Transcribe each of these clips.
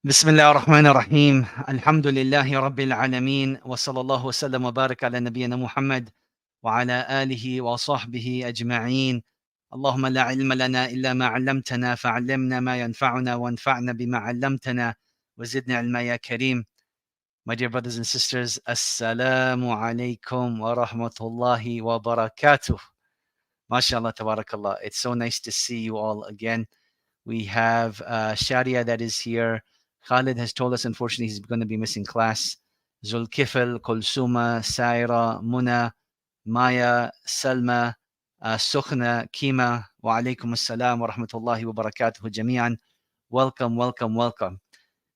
بسم الله الرحمن الرحيم الحمد لله رب العالمين وصلى الله وسلم وبارك على نبينا محمد وعلى آله وصحبه أجمعين. اللهم لا علم لنا إلا ما علمتنا فعلمنا ما ينفعنا وانفعنا بما علمتنا وزدنا علما يا كريم. My dear brothers and sisters, Assalamu alaikum wa rahmatullahi wa barakatuh. MashaAllah, tabarakallah. It's so nice to see you all again. We have Sharia that is here. Khalid has told us, unfortunately, he's going to be missing class. Zulkifl, Kulsuma, Saira, Muna, Maya, Salma, Sukhna, Kima, wa alaikum assalam wa rahmatullahi wa barakatuhu jami'an. Welcome, welcome, welcome.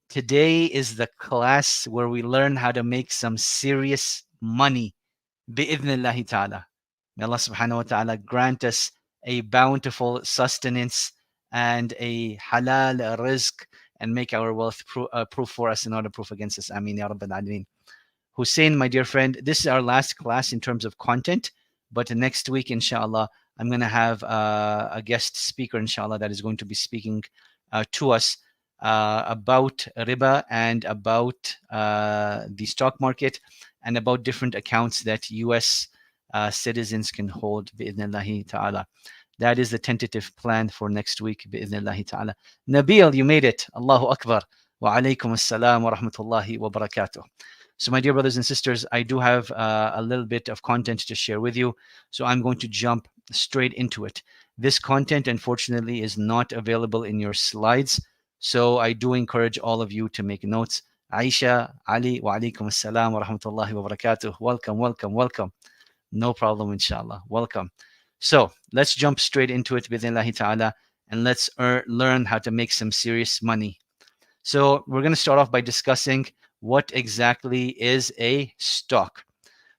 Today is the class where we learn how to make some serious money. Bi'idhnillahi ta'ala. May Allah subhanahu wa ta'ala grant us a bountiful sustenance and a halal rizq and make our wealth proof for us and not a proof against us. Ameen ya Rabbil Alameen. Hussein, my dear friend, this is our last class in terms of content, but next week, inshallah, I'm going to have a guest speaker, inshallah, that is going to be speaking to us about riba and about the stock market and about different accounts that US citizens can hold, bi'idhnillahi ta'ala. That is the tentative plan for next week, bi'idhnillahi ta'ala. Nabil, you made it. Allahu Akbar. Wa alaikum assalam wa rahmatullahi wa barakatuh. So my dear brothers and sisters, I do have a little bit of content to share with you. So I'm going to jump straight into it. This content, unfortunately, is not available in your slides. So I do encourage all of you to make notes. Aisha, Ali, wa alaikum assalam wa rahmatullahi wa barakatuh. Welcome, welcome, welcome. No problem, inshallah. Welcome. So let's jump straight into it, bi'idhnillahi ta'ala, and let's learn how to make some serious money. So we're going to start off by discussing what exactly is a stock.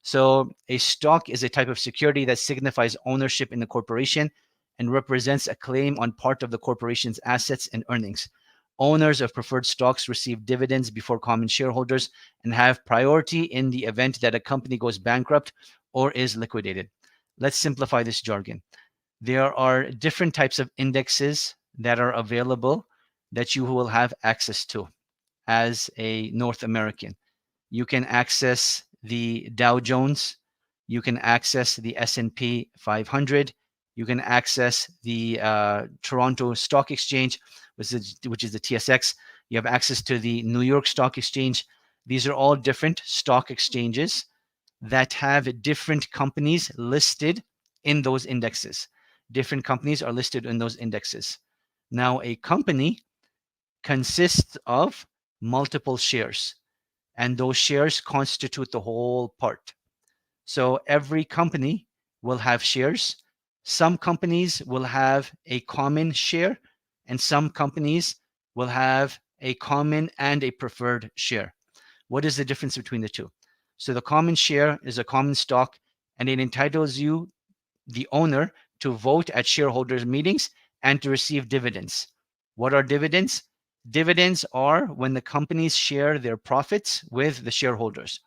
So a stock is a type of security that signifies ownership in the corporation and represents a claim on part of the corporation's assets and earnings. Owners of preferred stocks receive dividends before common shareholders and have priority in the event that a company goes bankrupt or is liquidated. Let's simplify this jargon. There are different types of indexes that are available that you will have access to as a North American. You can access the Dow Jones, you can access the S&P 500, you can access the Toronto Stock Exchange, which is the TSX. You have access to the New York Stock Exchange. These are all different stock exchanges that have different companies listed in those indexes. Different companies are listed in those indexes. Now, a company consists of multiple shares, and those shares constitute the whole part. So every company will have shares. Some companies will have a common share, and some companies will have a common and a preferred share. What is the difference between the two? So the common share is a common stock, and it entitles you, the owner, to vote at shareholders' meetings and to receive dividends. What are dividends? Dividends are when the companies share their profits with the shareholders.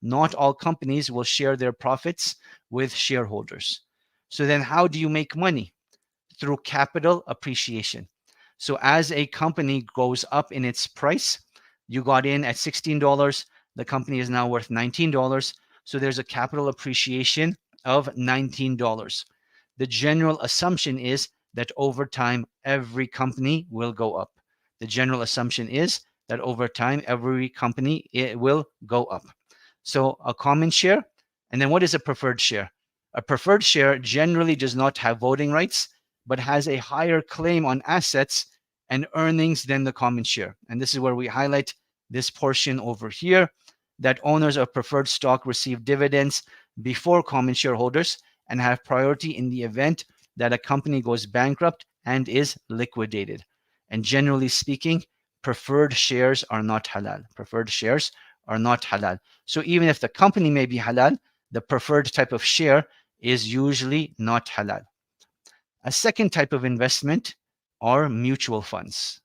Not all companies will share their profits with shareholders. So then how do you make money? Through capital appreciation. So as a company goes up in its price, you got in at $16, the company is now worth $19. So there's a capital appreciation of $19. The general assumption is that over time, every company will go up. The general assumption is that over time, every company will go up. So a common share, and then what is a preferred share? A preferred share generally does not have voting rights, but has a higher claim on assets and earnings than the common share. And this is where we highlight this portion over here, that owners of preferred stock receive dividends before common shareholders and have priority in the event that a company goes bankrupt and is liquidated. And generally speaking, preferred shares are not halal. Preferred shares are not halal. So even if the company may be halal, the preferred type of share is usually not halal. A second type of investment are mutual funds.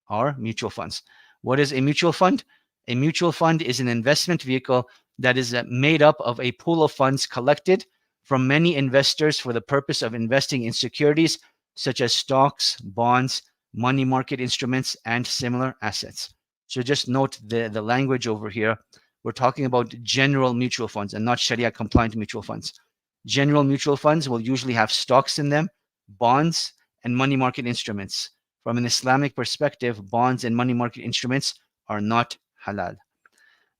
What is a mutual fund? A mutual fund is an investment vehicle that is made up of a pool of funds collected from many investors for the purpose of investing in securities such as stocks, bonds, money market instruments, and similar assets. So just note the language over here. We're talking about general mutual funds and not Sharia compliant mutual funds. General mutual funds will usually have stocks in them, bonds, and money market instruments. From an Islamic perspective, bonds and money market instruments are not halal.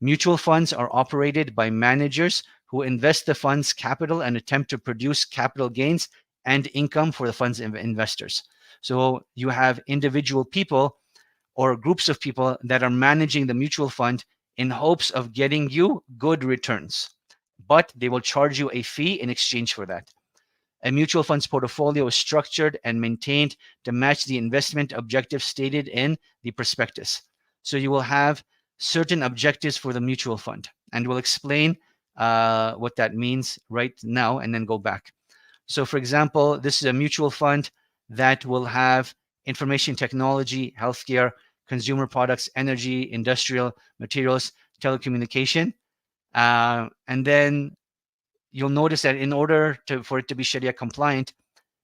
Mutual funds are operated by managers who invest the fund's capital and attempt to produce capital gains and income for the fund's investors. So you have individual people or groups of people that are managing the mutual fund in hopes of getting you good returns, but they will charge you a fee in exchange for that. A mutual fund's portfolio is structured and maintained to match the investment objectives stated in the prospectus. So you will have certain objectives for the mutual fund, and we'll explain what that means right now and then go back. So, for example, this is a mutual fund that will have information technology, healthcare, consumer products, energy, industrial materials, telecommunication. And then you'll notice that in order for it to be Sharia compliant,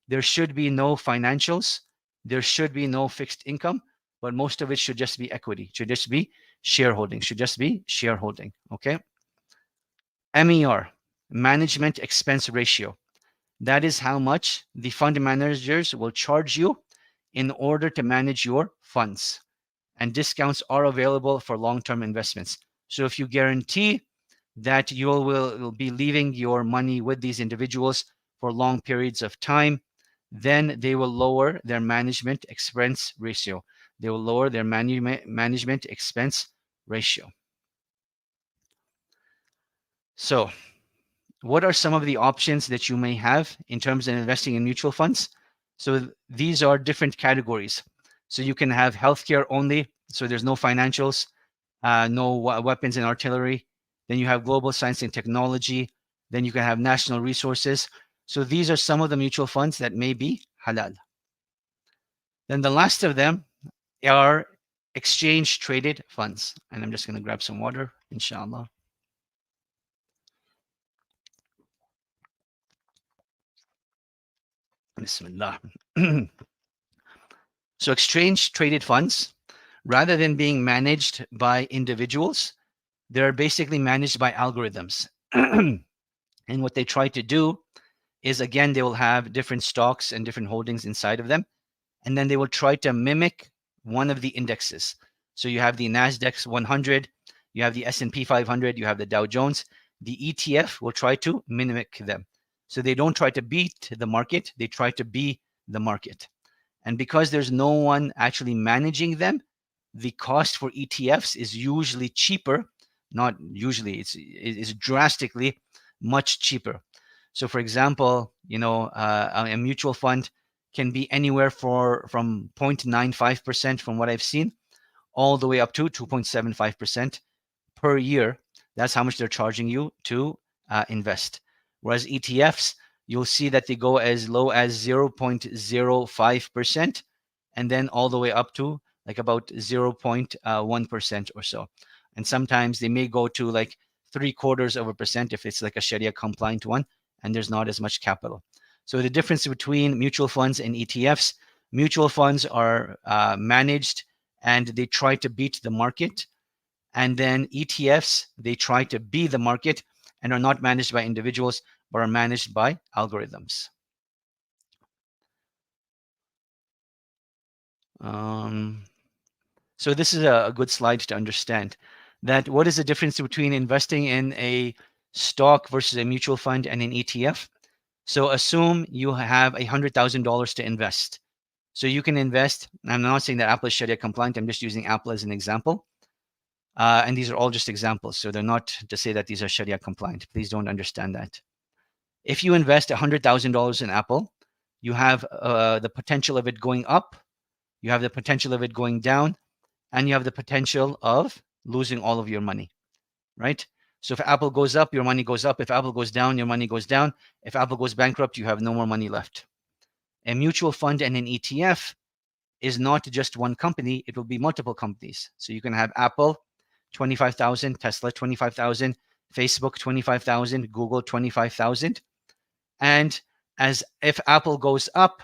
there should be no financials, there should be no fixed income, but most of it should just be equity, should just be shareholding, okay? MER, management expense ratio. That is how much the fund managers will charge you in order to manage your funds. And discounts are available for long-term investments. So if you guarantee that you will be leaving your money with these individuals for long periods of time, then they will lower their management expense ratio. They will lower their management expense ratio. So what are some of the options that you may have in terms of investing in mutual funds? So these are different categories. So you can have healthcare only, so there's no financials, no weapons and artillery. Then you have global science and technology. Then you can have national resources. So these are some of the mutual funds that may be halal. Then the last of them are exchange traded funds. And I'm just going to grab some water, inshallah. Bismillah. So exchange traded funds, rather than being managed by individuals, they're basically managed by algorithms. And what they try to do is, again, they will have different stocks and different holdings inside of them. And then they will try to mimic one of the indexes. So you have the NASDAQ 100, you have the S&P 500, you have the Dow Jones. The ETF will try to mimic them. So they don't try to beat the market, they try to be the market. And because there's no one actually managing them, the cost for ETFs is usually cheaper. Not usually, it's drastically much cheaper. So for example, a mutual fund can be anywhere from 0.95% from what I've seen, all the way up to 2.75% per year. That's how much they're charging you to invest. Whereas ETFs, you'll see that they go as low as 0.05% and then all the way up to like about 0.1% or so. And sometimes they may go to like 0.75% if it's like a Sharia compliant one and there's not as much capital. So the difference between mutual funds and ETFs, mutual funds are managed and they try to beat the market. And then ETFs, they try to be the market and are not managed by individuals, but are managed by algorithms. So this is a good slide to understand that what is the difference between investing in a stock versus a mutual fund and an ETF. So assume you have $100,000 to invest. So you can invest, I'm not saying that Apple is Sharia compliant, I'm just using Apple as an example. And these are all just examples. So they're not to say that these are Sharia compliant. Please don't understand that. If you invest $100,000 in Apple, you have the potential of it going up, you have the potential of it going down, and you have the potential of losing all of your money, right? So if Apple goes up, your money goes up. If Apple goes down, your money goes down. If Apple goes bankrupt, you have no more money left. A mutual fund and an ETF is not just one company, it will be multiple companies. So you can have Apple, 25,000, Tesla, 25,000, Facebook, 25,000, Google, 25,000. And as if Apple goes up,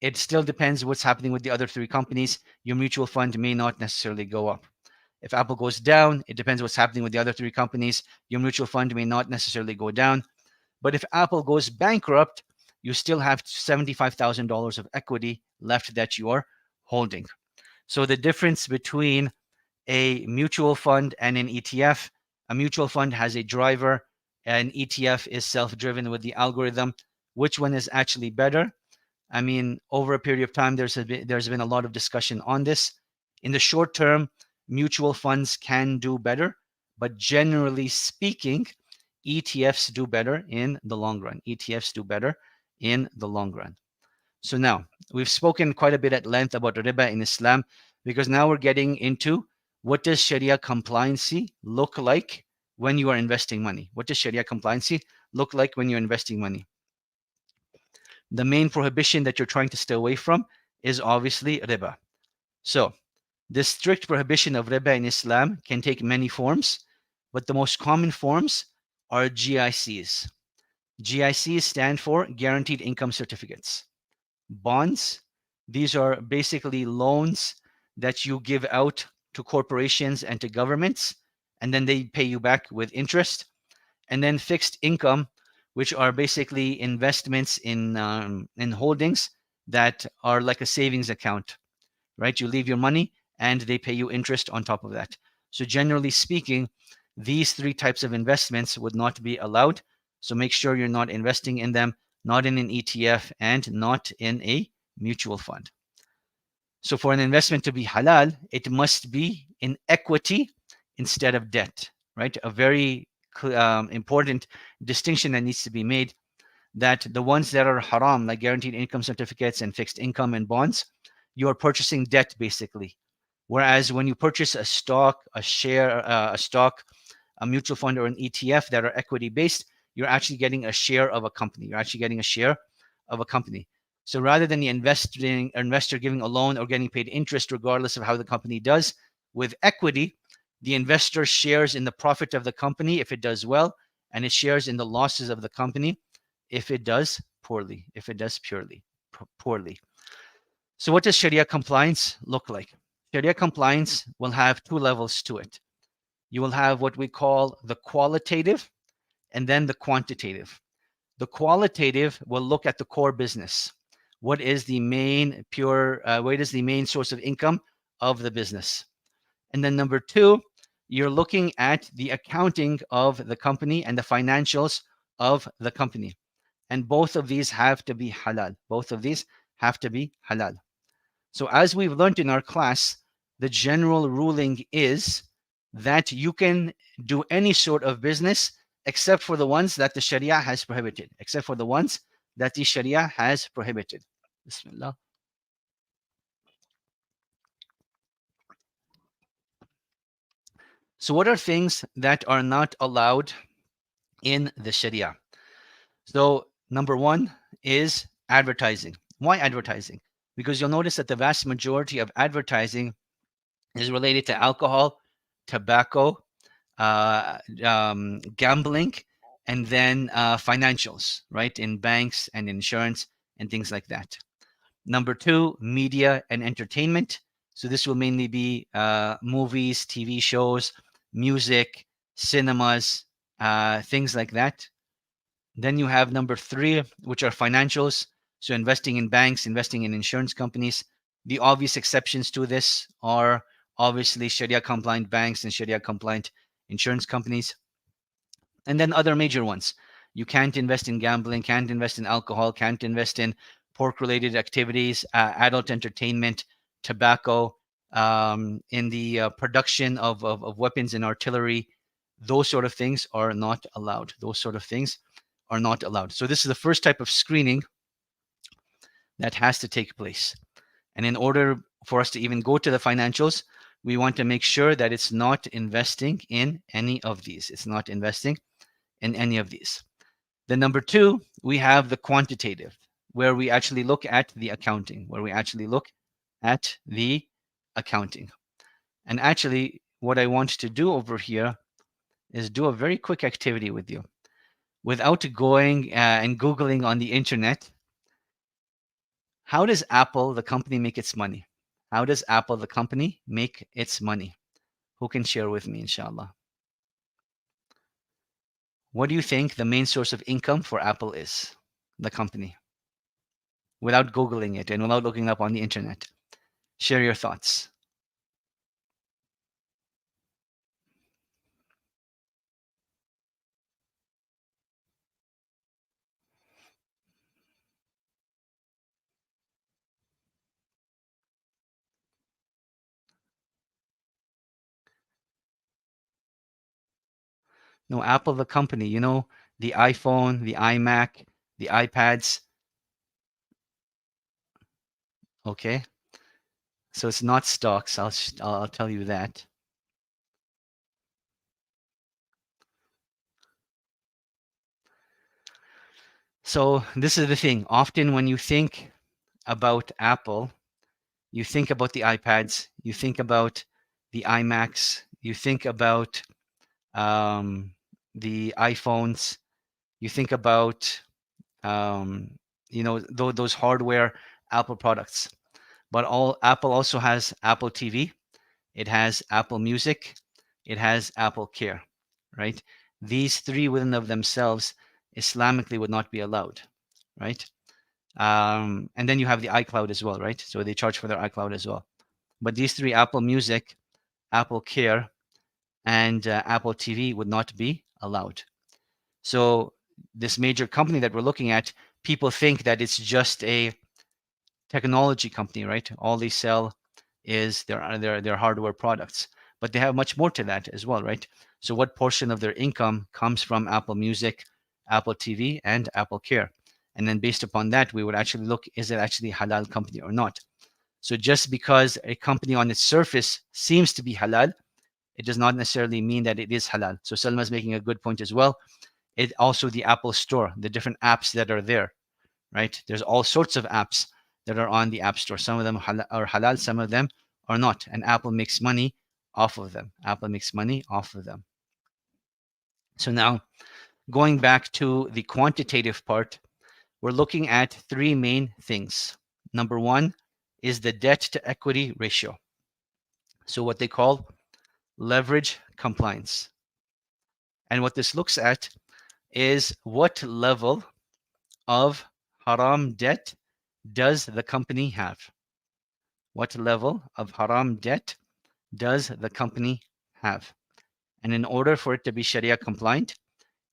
it still depends what's happening with the other three companies. Your mutual fund may not necessarily go up. If Apple goes down, it depends what's happening with the other three companies. Your mutual fund may not necessarily go down. But if Apple goes bankrupt, you still have $75,000 of equity left that you are holding. So the difference between a mutual fund and an ETF, a mutual fund has a driver, an ETF is self-driven with the algorithm. Which one is actually better? I mean, over a period of time, there's been a lot of discussion on this. In the short term, mutual funds can do better, but generally speaking, ETFs do better in the long run. ETFs do better in the long run. So now we've spoken quite a bit at length about riba in Islam, because now we're getting into what does Sharia compliancy look like when you are investing money? What does Sharia compliancy look like when you're investing money? The main prohibition that you're trying to stay away from is obviously riba. So the strict prohibition of riba in Islam can take many forms, but the most common forms are GICs. GICs stand for Guaranteed Income Certificates. Bonds, these are basically loans that you give out to corporations and to governments, and then they pay you back with interest. And then fixed income, which are basically investments in holdings that are like a savings account, right? You leave your money and they pay you interest on top of that. So generally speaking, these three types of investments would not be allowed. So make sure you're not investing in them, not in an ETF, and not in a mutual fund. So for an investment to be halal, it must be in equity instead of debt, right? A very important distinction that needs to be made, that the ones that are haram, like guaranteed income certificates and fixed income and bonds, you are purchasing debt basically. Whereas when you purchase a stock, a share, a mutual fund, or an ETF that are equity based, you're actually getting a share of a company. You're actually getting a share of a company. So rather than the investor giving a loan or getting paid interest regardless of how the company does, with equity, the investor shares in the profit of the company if it does well, and it shares in the losses of the company if it does poorly, if it does poorly. So what does Sharia compliance look like? Sharia compliance will have two levels to it. You will have what we call the qualitative and then the quantitative. The qualitative will look at the core business. What is the main what is the main source of income of the business? And then number two, you're looking at the accounting of the company and the financials of the company. And both of these have to be halal. Both of these have to be halal. So as we've learned in our class, the general ruling is that you can do any sort of business except for the ones that the Sharia has prohibited, except for the ones that the Sharia has prohibited. Bismillah. So what are things that are not allowed in the Sharia? So number one is advertising. Why advertising? Because you'll notice that the vast majority of advertising is related to alcohol, tobacco, gambling, and then financials, right? In banks and insurance and things like that. Number two, media and entertainment. So this will mainly be movies, TV shows, music, cinemas, things like that. Then you have number three, which are financials. So investing in banks, investing in insurance companies. The obvious exceptions to this are obviously Sharia-compliant banks and Sharia-compliant insurance companies. And then other major ones. You can't invest in gambling, can't invest in alcohol, can't invest in pork-related activities, adult entertainment, tobacco, in the production of weapons and artillery. Those sort of things are not allowed. Those sort of things are not allowed. So this is the first type of screening that has to take place. And in order for us to even go to the financials, we want to make sure that it's not investing in any of these. It's not investing in any of these. Then number two, we have the quantitative, where we actually look at the accounting, And actually, what I want to do over here is do a very quick activity with you. Without going and Googling on the internet, how does Apple, the company, make its money? How does Apple, the company, make its money? Who can share with me, inshallah? What do you think the main source of income for Apple is, the company? Without Googling it and without looking up on the internet. Share your thoughts. No, Apple, the company, the iPhone, the iMac, the iPads. Okay. So it's not stocks. I'll tell you that. So this is the thing. Often when you think about Apple, you think about the iPads, you think about the iMacs, you think about the iPhones, you think about those hardware Apple products. But Apple also has Apple TV, it has Apple Music, it has Apple Care, right? These three within of themselves, Islamically would not be allowed, right? And then you have the iCloud as well, right? So they charge for their iCloud as well. But these three, Apple Music, Apple Care, and Apple TV would not be allowed. So this major company that we're looking at, people think that it's just a technology company, right? All they sell is their hardware products, but they have much more to that as well, right? So what portion of their income comes from Apple Music, Apple TV, and Apple Care? And then based upon that, we would actually look, is it actually a halal company or not? So just because a company on its surface seems to be halal, it does not necessarily mean that it is halal. So Salma is making a good point as well. It also the Apple Store, the different apps that are there, right? There's all sorts of apps that are on the App Store. Some of them are halal, some of them are not. And Apple makes money off of them. Apple makes money off of them. So now, going back to the quantitative part, we're looking at three main things. Number one is the debt to equity ratio. So what they call leverage compliance. And what this looks at is what level of haram debt does the company have? What level of haram debt does the company have? And in order for it to be Sharia compliant,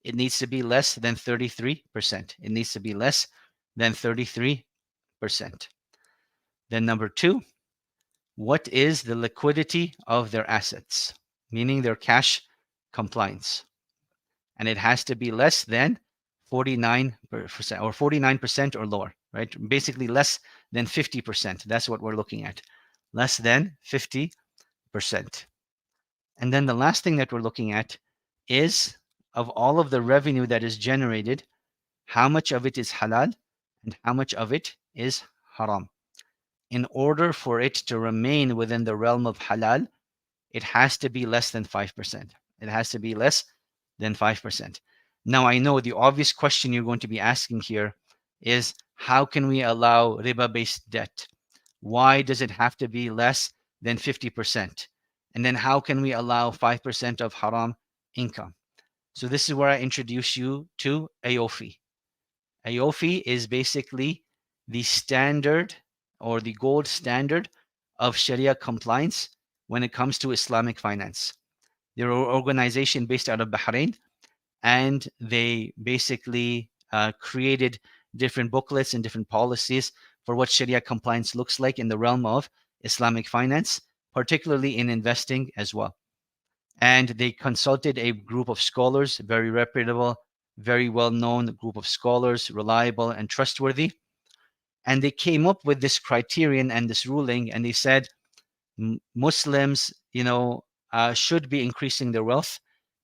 it needs to be less than 33%. It needs to be less than 33%. Then number two, what is the liquidity of their assets, meaning their cash compliance? And it has to be less than 49% or 49% or lower, right? Basically less than 50%. That's what we're looking at. Less than 50%. And then the last thing that we're looking at is of all of the revenue that is generated, how much of it is halal and how much of it is haram. In order for it to remain within the realm of halal, it has to be less than 5%. It has to be less than 5%. Now, I know the obvious question you're going to be asking here is, how can we allow riba-based debt? Why does it have to be less than 50%? And then how can we allow 5% of haram income? So this is where I introduce you to AOFI. AOFI is basically the standard or the gold standard of Sharia compliance when it comes to Islamic finance. They're an organization based out of Bahrain, and they basically created different booklets and different policies for what Sharia compliance looks like in the realm of Islamic finance, particularly in investing as well. And they consulted a group of scholars, very reputable, very well-known group of scholars, reliable and trustworthy. And they came up with this criterion and this ruling, and they said Muslims, should be increasing their wealth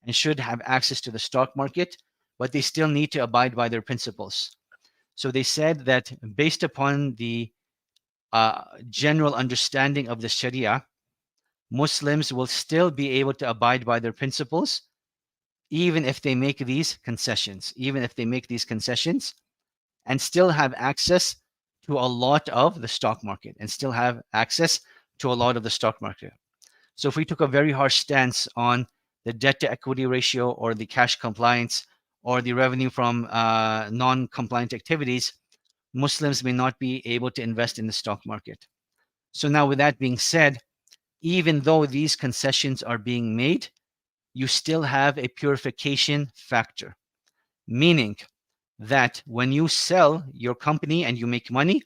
and should have access to the stock market, but they still need to abide by their principles. So they said that based upon the general understanding of the Sharia, Muslims will still be able to abide by their principles, even if they make these concessions, and still have access to a lot of the stock market, So if we took a very harsh stance on the debt to equity ratio or the cash compliance or the revenue from non-compliant activities, Muslims may not be able to invest in the stock market. So now with that being said, even though these concessions are being made, you still have a purification factor, meaning that when you sell your company and you make money,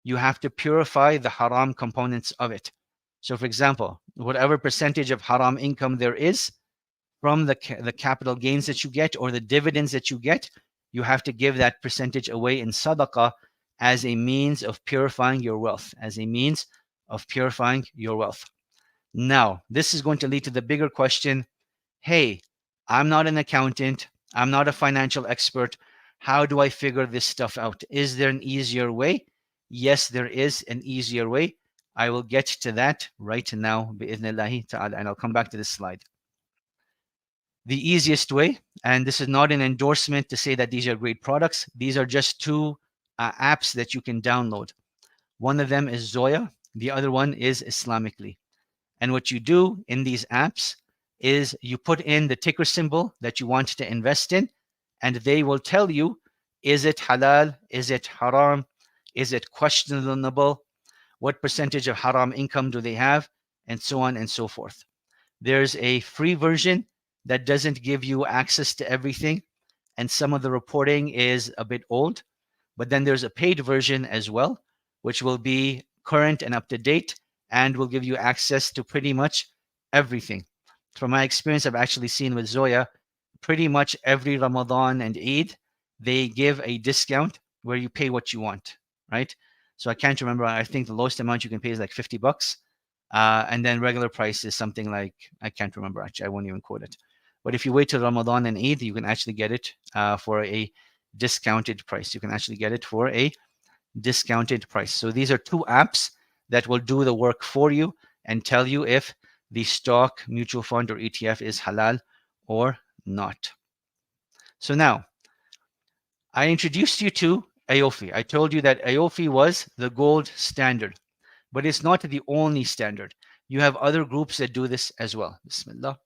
you have to purify the haram components of it. So for example, whatever percentage of haram income there is from the capital gains that you get or the dividends that you get, you have to give that percentage away in sadaqah as a means of purifying your wealth, as a means of purifying your wealth. Now, this is going to lead to the bigger question. Hey, I'm not an accountant. I'm not a financial expert. How do I figure this stuff out? Is there an easier way? Yes, there is an easier way. I will get to that right now, bi'idhnillahi ta'ala, and I'll come back to this slide. The easiest way, and this is not an endorsement to say that these are great products. These are just two apps that you can download. One of them is Zoya. The other one is Islamically. And what you do in these apps is you put in the ticker symbol that you want to invest in, and they will tell you, is it halal? Is it haram? Is it questionable? What percentage of haram income do they have? And so on and so forth. There's a free version that doesn't give you access to everything, and some of the reporting is a bit old. But then there's a paid version as well, which will be current and up to date and will give you access to pretty much everything. From my experience, I've actually seen with Zoya, pretty much every Ramadan and Eid, they give a discount where you pay what you want, right? So I can't remember. I think the lowest amount you can pay is like $50. And then regular price is something like, I can't remember actually, I won't even quote it. But if you wait till Ramadan and Eid, you can actually get it for a discounted price. You can actually get it for a discounted price. So these are two apps that will do the work for you and tell you if the stock, mutual fund, or ETF is halal or not. So now, I introduced you to AOFI. I told you that AOFI was the gold standard, but it's not the only standard. You have other groups that do this as well. Bismillah.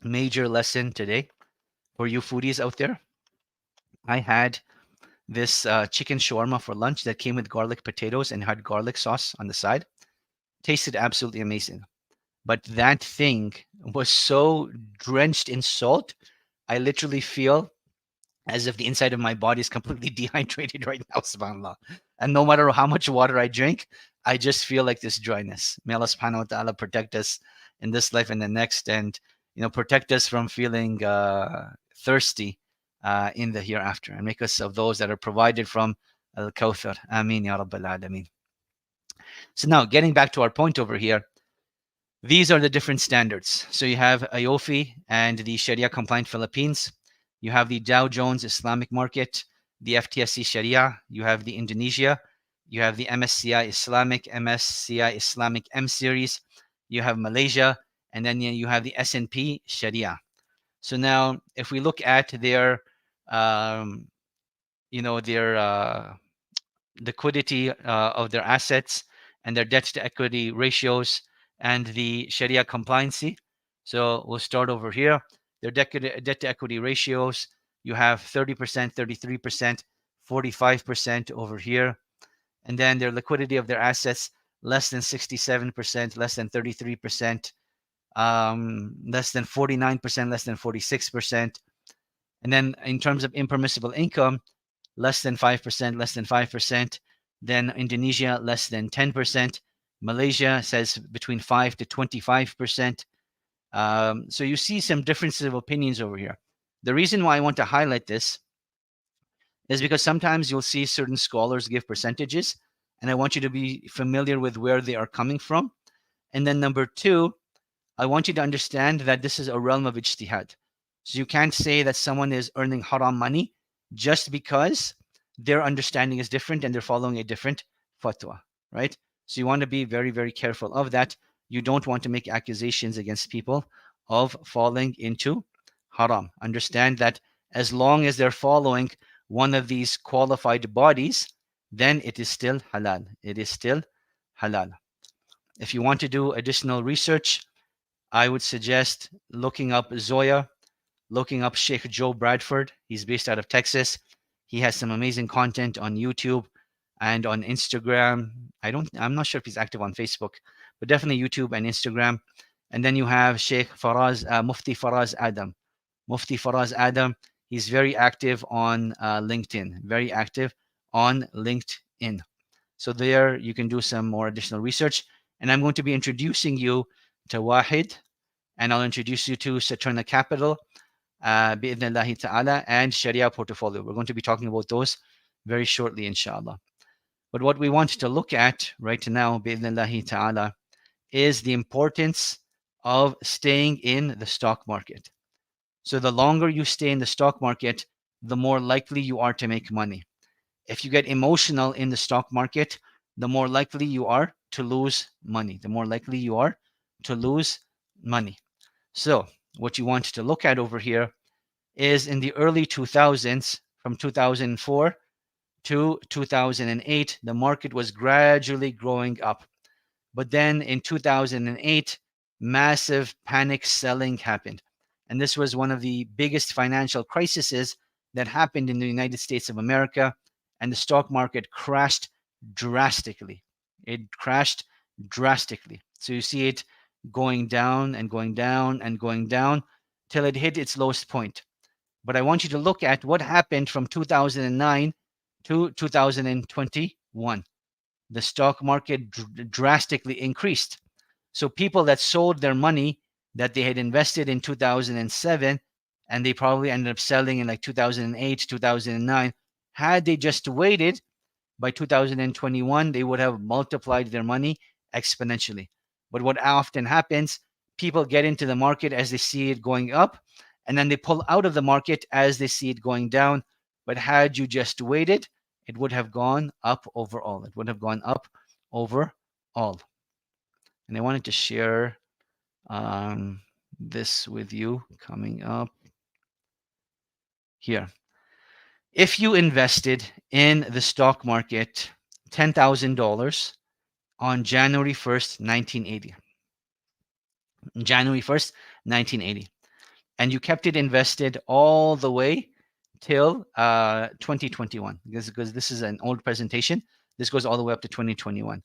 Major lesson today for you foodies out there. I had this chicken shawarma for lunch that came with garlic potatoes and had garlic sauce on the side. Tasted absolutely amazing. But that thing was so drenched in salt, I literally feel as if the inside of my body is completely dehydrated right now, subhanAllah. And no matter how much water I drink, I just feel like this dryness. May Allah subhanahu wa ta'ala protect us in this life and the next, and protect us from feeling thirsty in the hereafter, and make us of those that are provided from Al-Kawthar. Ameen ya Rabbal Alameen. So now, getting back to our point over here, these are the different standards. So you have AOFI and the Sharia-compliant Philippines. You have the Dow Jones Islamic market, the FTSE Sharia. You have the Indonesia. You have the MSCI Islamic, MSCI Islamic M series. You have Malaysia, and then you have the S&P Sharia. So now, if we look at their, their liquidity of their assets and their debt to equity ratios and the Sharia compliancy. So we'll start over here. Their debt to equity ratios, you have 30%, 33%, 45% over here. And then their liquidity of their assets, less than 67%, less than 33%, less than 49%, less than 46%. And then in terms of impermissible income, less than 5%, less than 5%. Then Indonesia, less than 10%. Malaysia says between 5 to 25%. So you see some differences of opinions over here. The reason why I want to highlight this is because sometimes you'll see certain scholars give percentages, and I want you to be familiar with where they are coming from. And then number two, I want you to understand that this is a realm of ijtihad. So you can't say that someone is earning haram money just because their understanding is different and they're following a different fatwa, right? So you want to be very, very careful of that. You don't want to make accusations against people of falling into haram. Understand that as long as they're following one of these qualified bodies, then it is still halal. It is still halal. If you want to do additional research, I would suggest looking up Zoya, looking up Sheikh Joe Bradford. He's based out of Texas. He has some amazing content on YouTube and on Instagram. I'm not sure if he's active on Facebook, but definitely YouTube and Instagram. And then you have Sheikh Mufti Faraz Adam. Mufti Faraz Adam, he's very active on LinkedIn, very active on LinkedIn. So there you can do some more additional research. And I'm going to be introducing you to Wahid, and I'll introduce you to Saturna Capital, bi'idhnillahi ta'ala, and Sharia Portfolio. We're going to be talking about those very shortly, inshallah. But what we want to look at right now, bi'idhnillahi ta'ala, is the importance of staying in the stock market. So the longer you stay in the stock market, the more likely you are to make money. If you get emotional in the stock market, the more likely you are to lose money. The more likely you are to lose money. So what you want to look at over here is in the early 2000s, from 2004 to 2008, the market was gradually growing up. But then in 2008, massive panic selling happened. And this was one of the biggest financial crises that happened in the United States of America. And the stock market crashed drastically. It crashed drastically. So you see it going down and going down and going down till it hit its lowest point. But I want you to look at what happened from 2009 to 2021. The stock market drastically increased. So people that sold their money that they had invested in 2007 and they probably ended up selling in like 2008, 2009, had they just waited, by 2021, they would have multiplied their money exponentially. But what often happens, people get into the market as they see it going up, and then they pull out of the market as they see it going down. But had you just waited, it would have gone up overall. It would have gone up overall. And I wanted to share this with you coming up here. If you invested in the stock market $10,000 on January 1st, 1980, January 1st, 1980, and you kept it invested all the way till 2021, because this is an old presentation. This goes all the way up to 2021.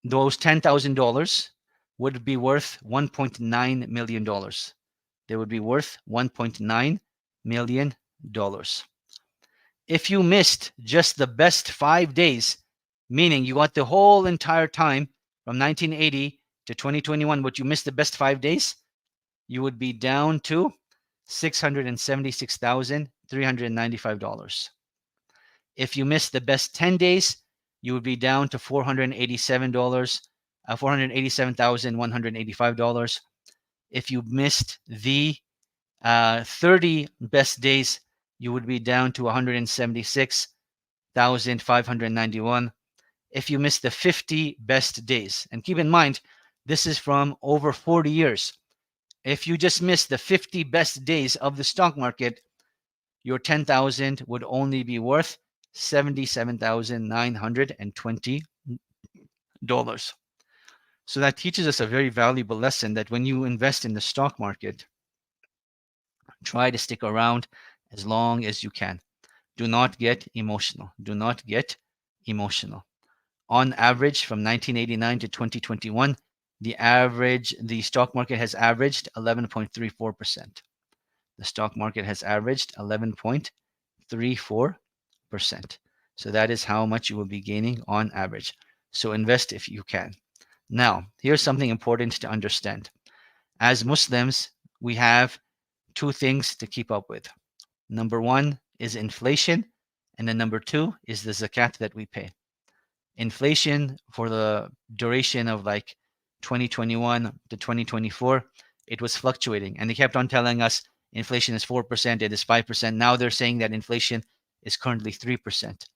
Those $10,000 would be worth $1.9 million. They would be worth $1.9 million. If you missed just the best 5 days, meaning you got the whole entire time from 1980 to 2021, but you missed the best 5 days, you would be down to $676,395. If you missed the best 10 days, you would be down to $487,185. If you missed the 30 best days, you would be down to $176,591. If you missed the 50 best days, and keep in mind, this is from over 40 years. If you just missed the 50 best days of the stock market, your 10,000 would only be worth $77,920. So that teaches us a very valuable lesson, that when you invest in the stock market, try to stick around as long as you can. Do not get emotional. Do not get emotional. On average, from 1989 to 2021, the stock market has averaged 11.34%. The stock market has averaged 11.34%. So that is how much you will be gaining on average. So invest if you can. Now, here's something important to understand. As Muslims, we have two things to keep up with. Number one is inflation, and then number two is the zakat that we pay. Inflation for the duration of like 2021 to 2024, it was fluctuating, and they kept on telling us inflation is 4%, it is 5%. Now they're saying that inflation is currently 3%.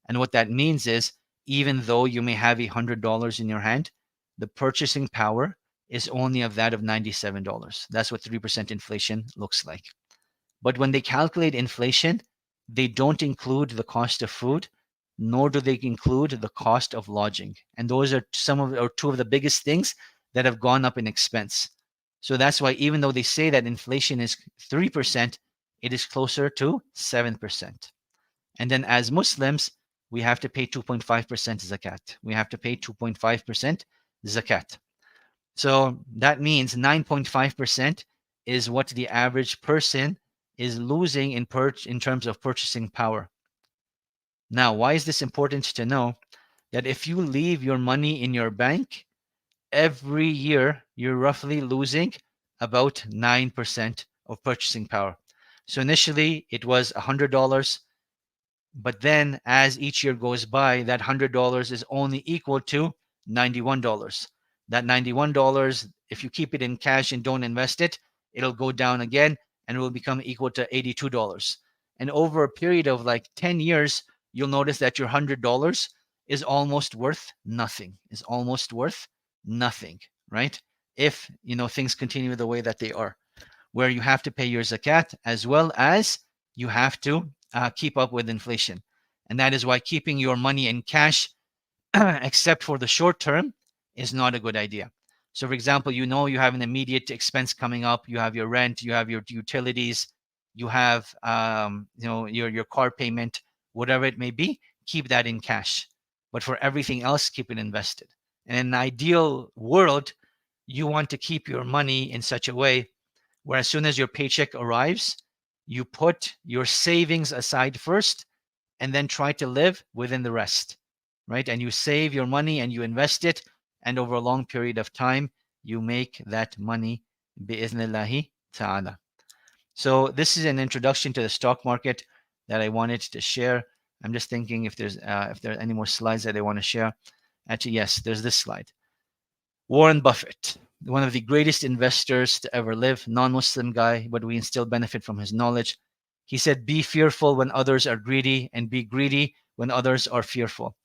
And what that means is, even though you may have $100 in your hand, the purchasing power is only of that of $97. That's what 3% inflation looks like. But when they calculate inflation, they don't include the cost of food, nor do they include the cost of lodging. And those are two of the biggest things that have gone up in expense. So that's why even though they say that inflation is 3%, it is closer to 7%. And then as Muslims, we have to pay 2.5% zakat. We have to pay 2.5% zakat. So that means 9.5% is what the average person is losing in terms of purchasing power. Now, why is this important to know? That if you leave your money in your bank, every year you're roughly losing about 9% of purchasing power. So initially it was $100, but then as each year goes by, that $100 is only equal to $91. That $91, if you keep it in cash and don't invest it, it'll go down again and it will become equal to $82. And over a period of like 10 years, you'll notice that your $100 is almost worth nothing, right? If, things continue the way that they are, where you have to pay your zakat as well as you have to keep up with inflation. And that is why keeping your money in cash, except for the short term, is not a good idea. So for example, you have an immediate expense coming up, you have your rent, you have your utilities, you have your car payment, whatever it may be, keep that in cash. But for everything else, keep it invested. And in an ideal world, you want to keep your money in such a way where as soon as your paycheck arrives, you put your savings aside first and then try to live within the rest, right? And you save your money and you invest it, and over a long period of time, you make that money bi'iznillahi ta'ala. So this is an introduction to the stock market that I wanted to share. I'm just thinking if there are any more slides that I want to share. Actually, yes, there's this slide. Warren Buffett, one of the greatest investors to ever live, non-Muslim guy, but we still benefit from his knowledge. He said, be fearful when others are greedy and be greedy when others are fearful.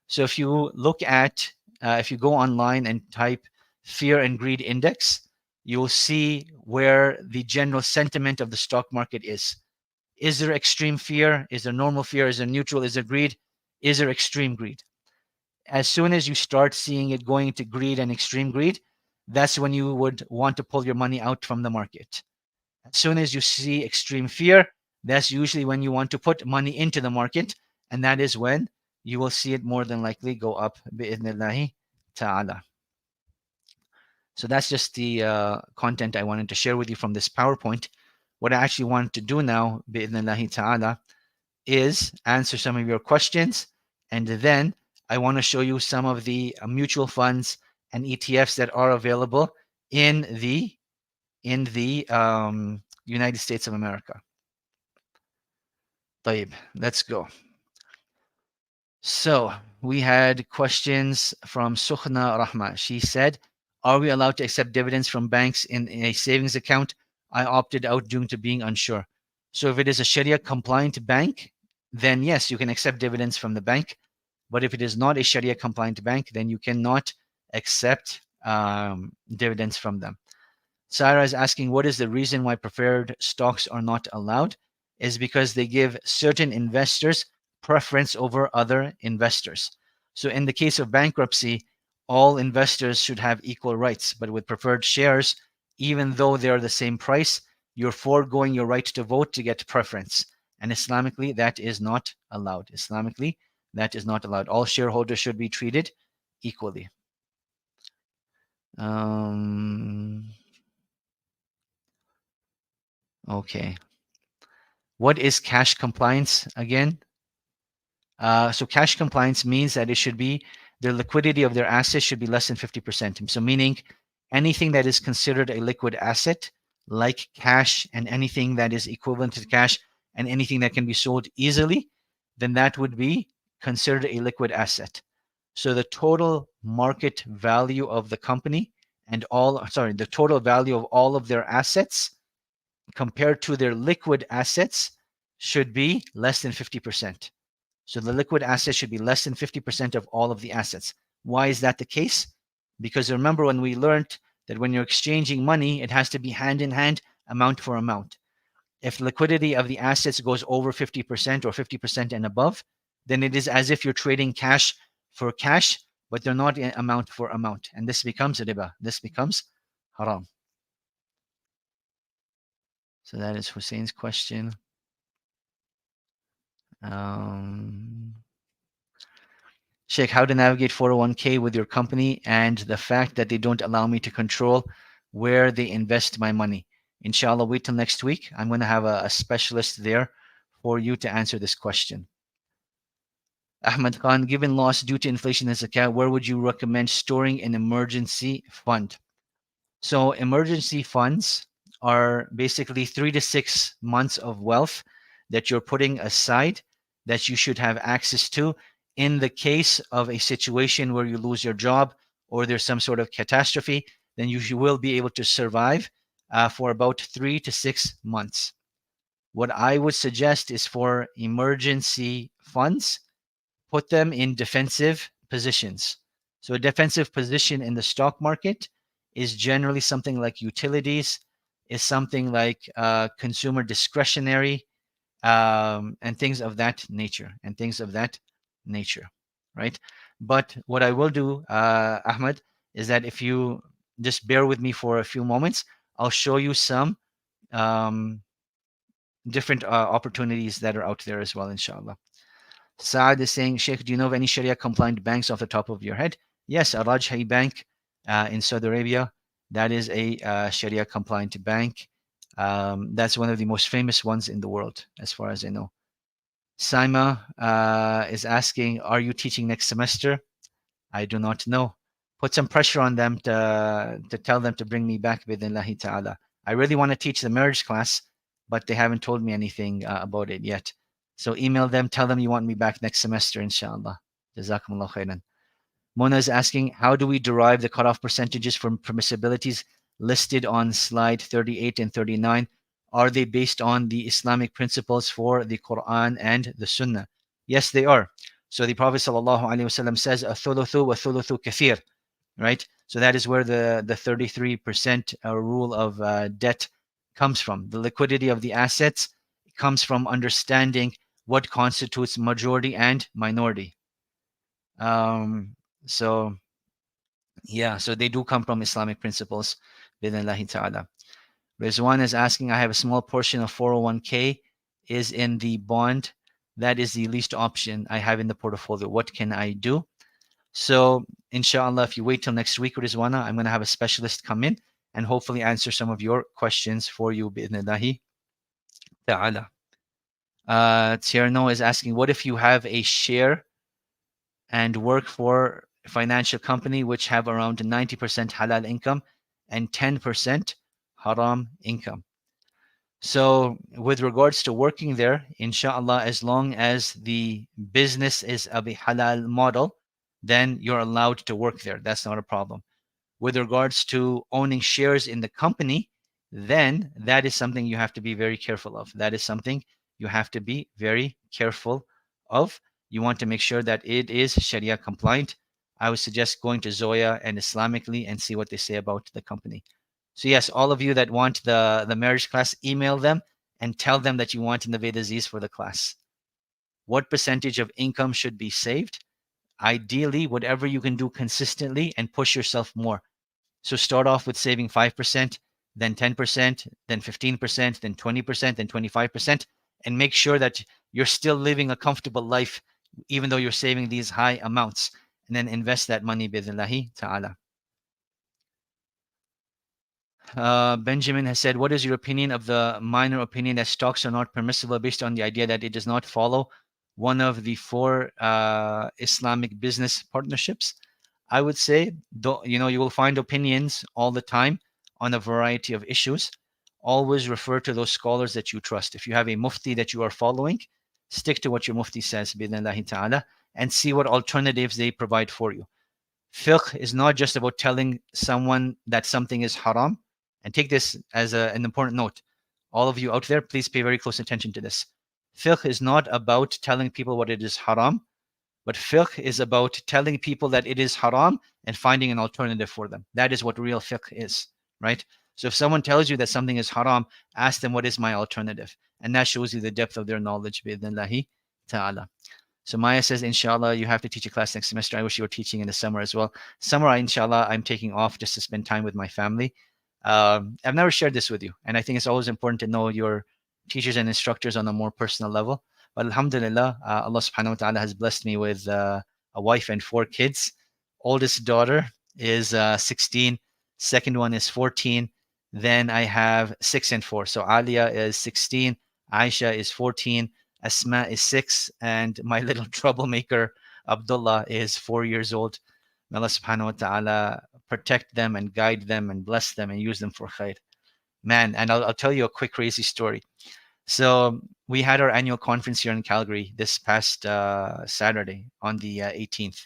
So if you look at, if you go online and type fear and greed index, you'll see where the general sentiment of the stock market is. Is there extreme fear? Is there normal fear? Is there neutral? Is there greed? Is there extreme greed? As soon as you start seeing it going to greed and extreme greed, that's when you would want to pull your money out from the market. As soon as you see extreme fear, that's usually when you want to put money into the market, and that is when you will see it more than likely go up bi'idhnillahi ta'ala. So that's just the content I wanted to share with you from this PowerPoint. What I actually want to do now bi'idhnillahi ta'ala is answer some of your questions, and then I want to show you some of the mutual funds and ETFs that are available in the United States of America. طيب, let's go. So we had questions from Sukhna Rahma. She said, are we allowed to accept dividends from banks in a savings account? I opted out due to being unsure. So if it is a Sharia-compliant bank, then yes, you can accept dividends from the bank. But if it is not a Sharia-compliant bank, then you cannot accept dividends from them. Sarah is asking, what is the reason why preferred stocks are not allowed? Is because they give certain investors preference over other investors. So in the case of bankruptcy, all investors should have equal rights. But with preferred shares, even though they are the same price, you're foregoing your right to vote to get preference. And Islamically, that is not allowed. Islamically, that is not allowed. All shareholders should be treated equally. Okay. What is cash compliance again? So cash compliance means that it should be the liquidity of their assets should be less than 50%. So meaning anything that is considered a liquid asset, like cash, and anything that is equivalent to cash, and anything that can be sold easily, then that would be considered a liquid asset. So the total market value of the company and the total value of all of their assets compared to their liquid assets should be less than 50%. So the liquid assets should be less than 50% of all of the assets. Why is that the case? Because remember when we learned that when you're exchanging money, it has to be hand in hand, amount for amount. If liquidity of the assets goes over 50% or 50% and above, then it is as if you're trading cash for cash, but they're not amount for amount. And this becomes riba. This becomes haram. So that is Hussein's question. Sheikh, how to navigate 401k with your company and the fact that they don't allow me to control where they invest my money. Inshallah, wait till next week. I'm going to have a specialist there for you to answer this question. Ahmed Khan, given loss due to inflation and zakat, where would you recommend storing an emergency fund? So emergency funds are basically 3 to 6 months of wealth that you're putting aside that you should have access to in the case of a situation where you lose your job or there's some sort of catastrophe. Then you will be able to survive for about 3 to 6 months. What I would suggest is for emergency funds, put them in defensive positions. So a defensive position in the stock market is generally something like utilities, is something like consumer discretionary, and things of that nature, right? But what I will do, Ahmed, is that if you just bear with me for a few moments, I'll show you some different opportunities that are out there as well, inshallah. Saad is saying, Sheikh, do you know of any Sharia compliant banks off the top of your head? Yes, Al Rajhi Bank in Saudi Arabia. That is a Sharia compliant bank. That's one of the most famous ones in the world, as far as I know. Saima is asking, are you teaching next semester? I do not know. Put some pressure on them to tell them to bring me back, bidnillahi ta'ala. I really want to teach the marriage class, but they haven't told me anything about it yet. So email them, tell them you want me back next semester, inshallah. Jazakumullah khairan. Mona is asking, how do we derive the cutoff percentages from permissibilities listed on slide 38 and 39? Are they based on the Islamic principles for the Qur'an and the Sunnah? Yes, they are. So the Prophet ﷺ says, "Athuluthu wa thuluthu kathir," right? So that is where the 33% rule of debt comes from. The liquidity of the assets comes from understanding what constitutes majority and minority. So yeah, so they do come from Islamic principles, bidnillahi ta'ala. Rizwan is asking, I have a small portion of 401k is in the bond. That is the least option I have in the portfolio. What can I do? So inshallah, if you wait till next week, Rizwana, I'm going to have a specialist come in and hopefully answer some of your questions for you, bidnillahi ta'ala. Tierno is asking, what if you have a share and work for a financial company which have around 90% halal income and 10% haram income? So with regards to working there, inshallah, as long as the business is of a halal model, then you're allowed to work there. That's not a problem. With regards to owning shares in the company, then that is something you have to be very careful of. That is something you have to be very careful of. You want to make sure that it is Sharia compliant. I would suggest going to Zoya and Islamically and see what they say about the company. So yes, all of you that want the marriage class, email them and tell them that you want Navaid Aziz for the class. What percentage of income should be saved? Ideally, whatever you can do consistently and push yourself more. So start off with saving 5%, then 10%, then 15%, then 20%, then 25%, and make sure that you're still living a comfortable life, even though you're saving these high amounts, and then invest that money bidnillahi ta'ala. Benjamin has said, what is your opinion of the minor opinion that stocks are not permissible based on the idea that it does not follow one of the four Islamic business partnerships? I would say, you will find opinions all the time on a variety of issues. Always refer to those scholars that you trust. If you have a mufti that you are following, stick to what your mufti says, bi'idhnillahi ta'ala, and see what alternatives they provide for you. Fiqh is not just about telling someone that something is haram. And take this as an important note. All of you out there, please pay very close attention to this. Fiqh is not about telling people what it is haram, but fiqh is about telling people that it is haram and finding an alternative for them. That is what real fiqh is, right? So if someone tells you that something is haram, ask them what is my alternative. And that shows you the depth of their knowledge, bi'idhnillahi ta'ala. So Maya says, inshallah, you have to teach a class next semester. I wish you were teaching in the summer as well. Summer, inshallah, I'm taking off just to spend time with my family. I've never shared this with you. And I think it's always important to know your teachers and instructors on a more personal level. But alhamdulillah, Allah subhanahu wa ta'ala has blessed me with a wife and 4 kids. Oldest daughter is 16. Second one is 14. Then I have 6 and 4. So Alia is 16. Aisha is 14. Asma is 6, and my little troublemaker Abdullah is 4 years old. May Allah subhanahu wa ta'ala protect them and guide them and bless them and use them for khair. Man, and I'll tell you a quick crazy story. So we had our annual conference here in Calgary this past Saturday on the 18th.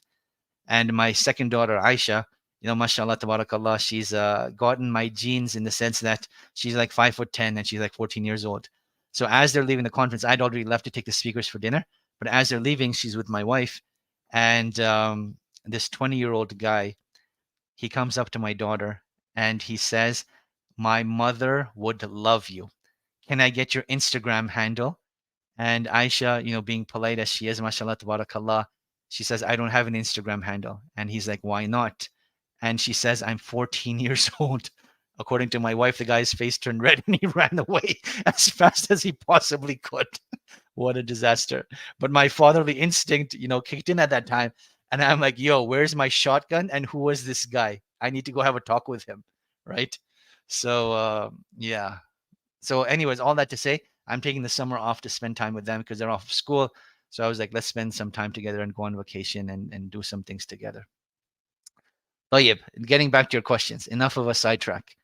And my second daughter, Aisha, mashallah, tabarakallah, she's gotten my genes in the sense that she's like 5'10" and she's like 14 years old. So as they're leaving the conference, I'd already left to take the speakers for dinner. But as they're leaving, she's with my wife. And this 20-year-old guy, he comes up to my daughter and he says, my mother would love you. Can I get your Instagram handle? And Aisha, being polite as she is, mashallah, tabarakallah, she says, I don't have an Instagram handle. And he's like, why not? And she says, I'm 14 years old. According to my wife, the guy's face turned red and he ran away as fast as he possibly could. What a disaster. But my fatherly instinct, kicked in at that time. And I'm like, yo, where's my shotgun? And who was this guy? I need to go have a talk with him. Right? So, yeah. So anyways, all that to say, I'm taking the summer off to spend time with them because they're off of school. So I was like, let's spend some time together and go on vacation and do some things together. Tayyib, getting back to your questions. Enough of a sidetrack.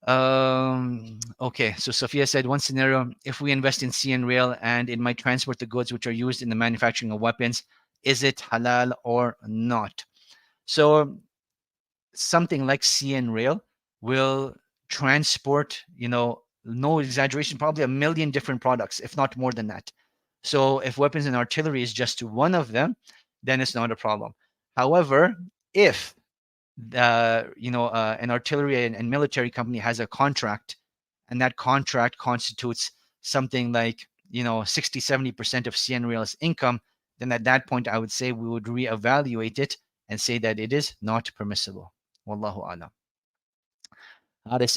Okay, so Sophia said, one scenario, if we invest in CN Rail and it might transport the goods which are used in the manufacturing of weapons, is it halal or not? So something like CN Rail will transport, no exaggeration, probably 1 million different products, if not more than that. So if weapons and artillery is just one of them, then it's not a problem. However, if an artillery and military company has a contract, and that contract constitutes something like 60-70% of CN Rail's income, then at that point I would say we would reevaluate it and say that it is not permissible. Wallahu a'lam.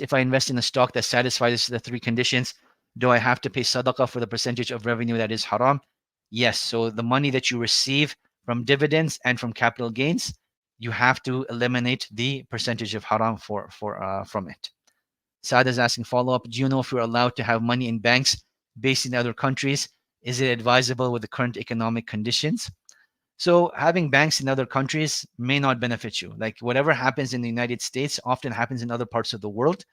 If I invest in a stock that satisfies the 3 conditions, do I have to pay sadaqah for the percentage of revenue that is haram? Yes. So the money that you receive from dividends and from capital gains, you have to eliminate the percentage of haram from it. Saad is asking follow-up. Do you know if you're allowed to have money in banks based in other countries? Is it advisable with the current economic conditions? So having banks in other countries may not benefit you. Like whatever happens in the United States often happens in other parts of the world,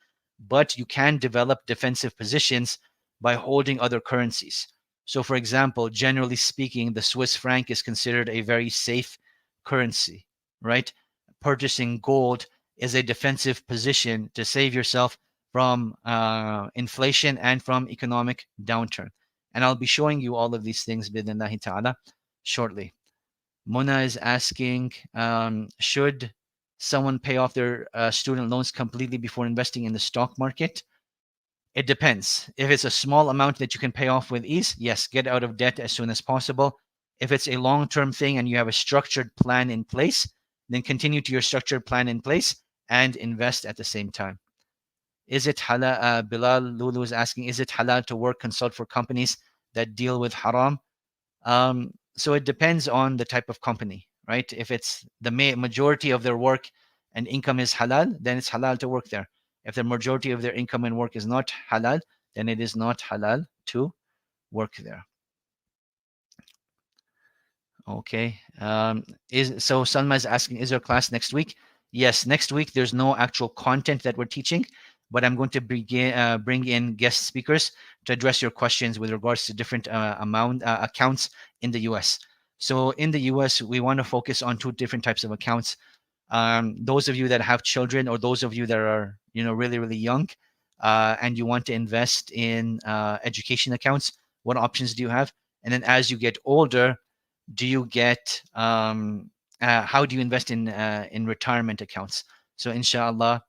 but you can develop defensive positions by holding other currencies. So for example, generally speaking, the Swiss franc is considered a very safe currency, right? Purchasing gold is a defensive position to save yourself from inflation and from economic downturn. And I'll be showing you all of these things bidnillahi ta'ala shortly. Mona is asking, should someone pay off their student loans completely before investing in the stock market? It depends. If it's a small amount that you can pay off with ease, yes, get out of debt as soon as possible. If it's a long-term thing and you have a structured plan in place, then continue to your structured plan in place and invest at the same time. Is it halal? Bilal Lulu is asking, is it halal to work, consult for companies that deal with haram? So it depends on the type of company, right? If it's the majority of their work and income is halal, then it's halal to work there. If the majority of their income and work is not halal, then it is not halal to work there. Okay. So Salma is asking, is there a class next week? Yes, next week there's no actual content that we're teaching, but I'm going to bring in guest speakers to address your questions with regards to different accounts in the US. So in the US, we want to focus on 2 different types of accounts. Those of you that have children or those of you that are really, really young and you want to invest in education accounts, what options do you have? And then as you get older, do you get how do you invest in retirement accounts? So inshallah,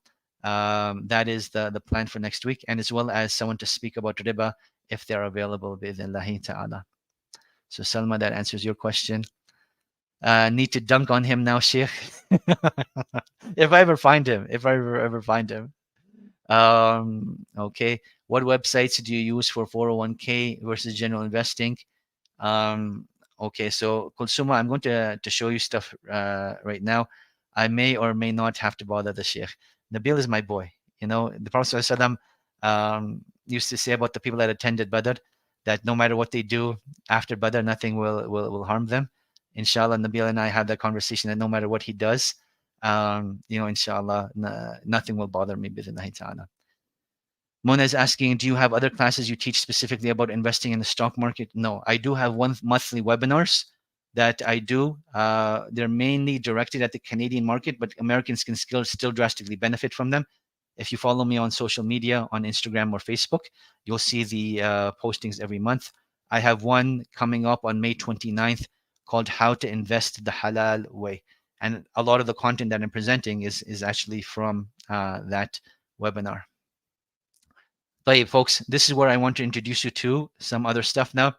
That is the plan for next week, and as well as someone to speak about riba if they're available, bi'idhnillahi ta'ala. So Salma, that answers your question. Need to dunk on him now, Sheikh. If I ever find him, if I ever find him. Okay. What websites do you use for 401k versus general investing? Um, okay, so Kulsuma, I'm going to show you stuff right now. I may or may not have to bother the Sheikh. Nabil is my boy. You know, the Prophet ﷺ, used to say about the people that attended Badr that no matter what they do after Badr, nothing will harm them. Inshallah, Nabil and I have that conversation that no matter what he does, inshallah, nothing will bother me. Bidhnillahi ta'ala. Mona is asking, do you have other classes you teach specifically about investing in the stock market? No, I do have one monthly webinars that I do. They're mainly directed at the Canadian market, but Americans can still drastically benefit from them. If you follow me on social media, on Instagram or Facebook, you'll see the postings every month. I have one coming up on May 29th called How to Invest the Halal Way. And a lot of the content that I'm presenting is actually from that webinar. But folks, this is where I want to introduce you to some other stuff now.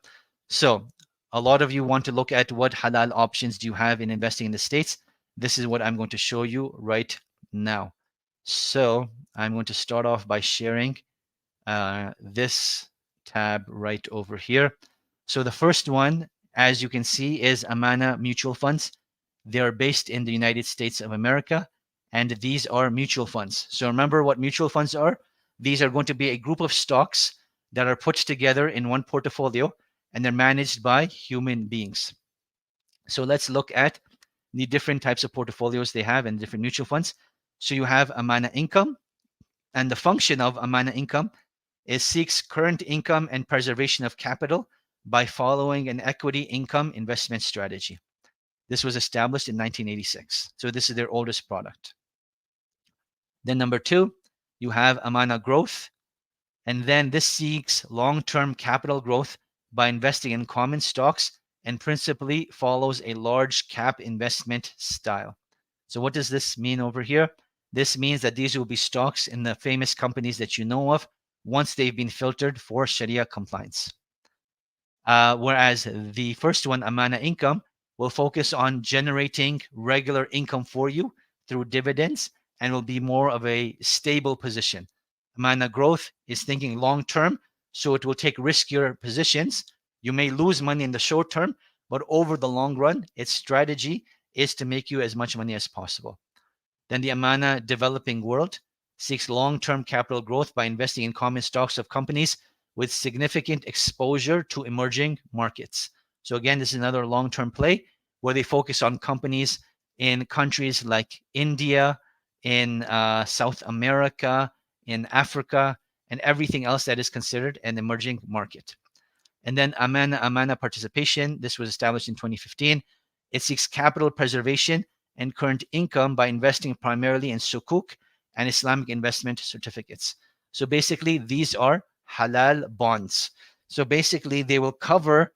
So a lot of you want to look at what halal options do you have in investing in the States. This is what I'm going to show you right now. So I'm going to start off by sharing this tab right over here. So the first one, as you can see, is Amana mutual funds. They are based in the United States of America, and these are mutual funds. So remember what mutual funds are. These are going to be a group of stocks that are put together in one portfolio, and they're managed by human beings. So let's look at the different types of portfolios they have and different mutual funds. So you have Amana Income, and the function of Amana Income is seeks current income and preservation of capital by following an equity income investment strategy. This was established in 1986. So this is their oldest product. Then number two, you have Amana Growth. And then this seeks long-term capital growth by investing in common stocks and principally follows a large cap investment style. So what does this mean over here? This means that these will be stocks in the famous companies that you know of once they've been filtered for Sharia compliance. Whereas the first one, Amana Income, will focus on generating regular income for you through dividends and will be more of a stable position. Amana Growth is thinking long term, so it will take riskier positions. You may lose money in the short term, but over the long run, its strategy is to make you as much money as possible. Then the Amana Developing World seeks long-term capital growth by investing in common stocks of companies with significant exposure to emerging markets. So again, this is another long-term play where they focus on companies in countries like India, in South America, in Africa, and everything else that is considered an emerging market. And then Amana Participation, this was established in 2015. It seeks capital preservation and current income by investing primarily in sukuk and Islamic investment certificates. So basically, these are halal bonds. So basically, they will cover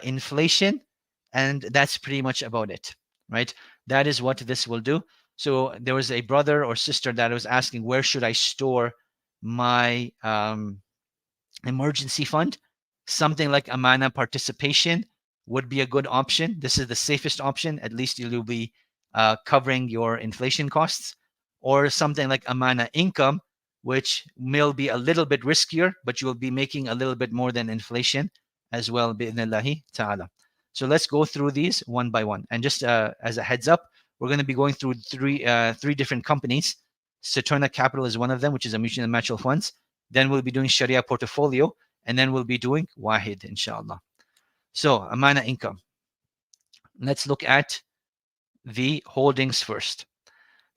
inflation, and that's pretty much about it, right? That is what this will do. So there was a brother or sister that was asking, where should I store my emergency fund? Something like Amana Participation would be a good option. This is the safest option. At least you'll be covering your inflation costs. Or something like Amana Income, which will be a little bit riskier, but you will be making a little bit more than inflation as well, bi'idhnillahi ta'ala. So let's go through these one by one. And just as a heads up, we're going to be going through three different companies. Saturna Capital is one of them, which is a mutual funds. Then we'll be doing Sharia portfolio, and then we'll be doing Wahid, inshallah. So Amana Income. Let's look at the holdings first.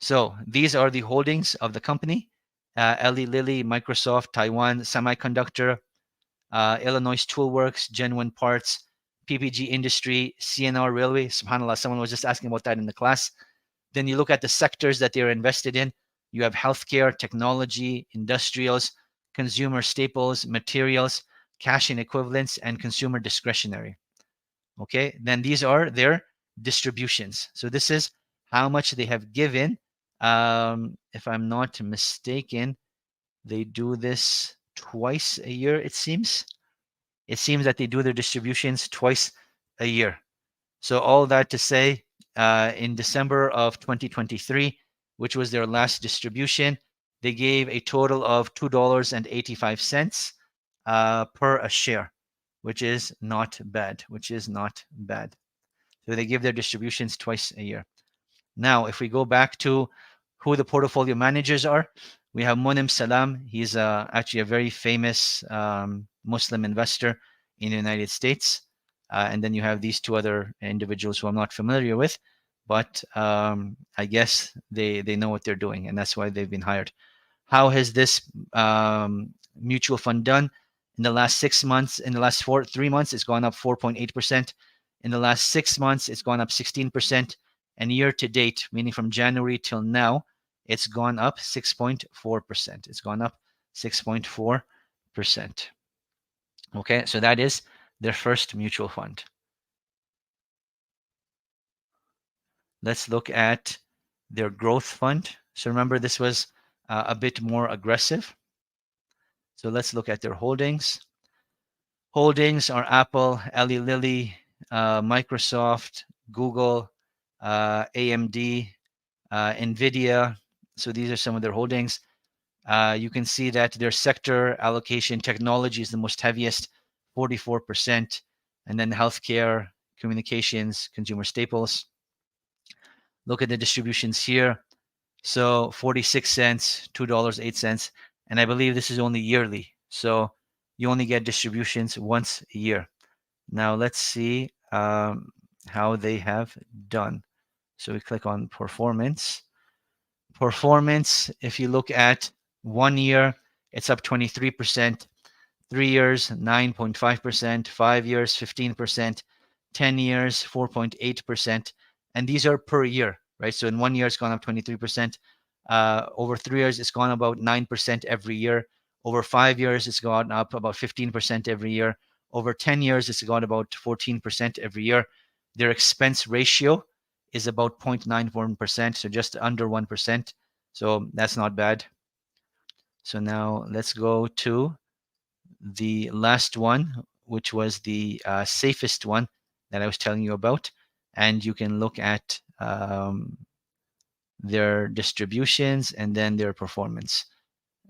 So these are the holdings of the company. Eli Lilly, Microsoft, Taiwan Semiconductor, Illinois Toolworks, Genuine Parts, PPG Industry, CNR Railway. SubhanAllah, someone was just asking about that in the class. Then you look at the sectors that they're invested in. You have healthcare, technology, industrials, consumer staples, materials, cash and equivalents, and consumer discretionary. Okay, then these are their distributions. So this is how much they have given If I'm not mistaken, they do this twice a year, it seems. It seems that they do their distributions twice a year. So all that to say, in December of 2023, which was their last distribution, they gave a total of $2.85 per a share, which is not bad. So they give their distributions twice a year. Now, if we go back to who the portfolio managers are, we have Monem Salam. He's actually a very famous Muslim investor in the United States. And then you have these two other individuals who I'm not familiar with, but I guess they know what they're doing, and that's why they've been hired. How has this mutual fund done? In the last 6 months, in the last 3 months, it's gone up 4.8%. In the last 6 months, it's gone up 16%. And year to date, meaning from January till now, it's gone up 6.4%. It's gone up 6.4%. Okay, so that is their first mutual fund. Let's look at their growth fund. So remember, this was a bit more aggressive. So let's look at their holdings. Holdings are Apple, Eli Lilly, Microsoft, Google, AMD, NVIDIA. So these are some of their holdings. You can see that their sector allocation, technology is the most heaviest, 44%. And then healthcare, communications, consumer staples. Look at the distributions here. So 46 cents, $2.08. And I believe this is only yearly. So you only get distributions once a year. Now let's see how they have done. So we click on performance. Performance, if you look at 1 year, it's up 23%. 3 years, 9.5%. 5 years, 15%. 10 years, 4.8%. And these are per year, right? So in 1 year, it's gone up 23%. Over 3 years, it's gone about 9% every year. Over 5 years, it's gone up about 15% every year. Over 10 years, it's gone about 14% every year. Their expense ratio is about 0.91%, so just under 1%. So that's not bad. So now let's go to the last one, which was the safest one that I was telling you about. And you can look at their distributions and then their performance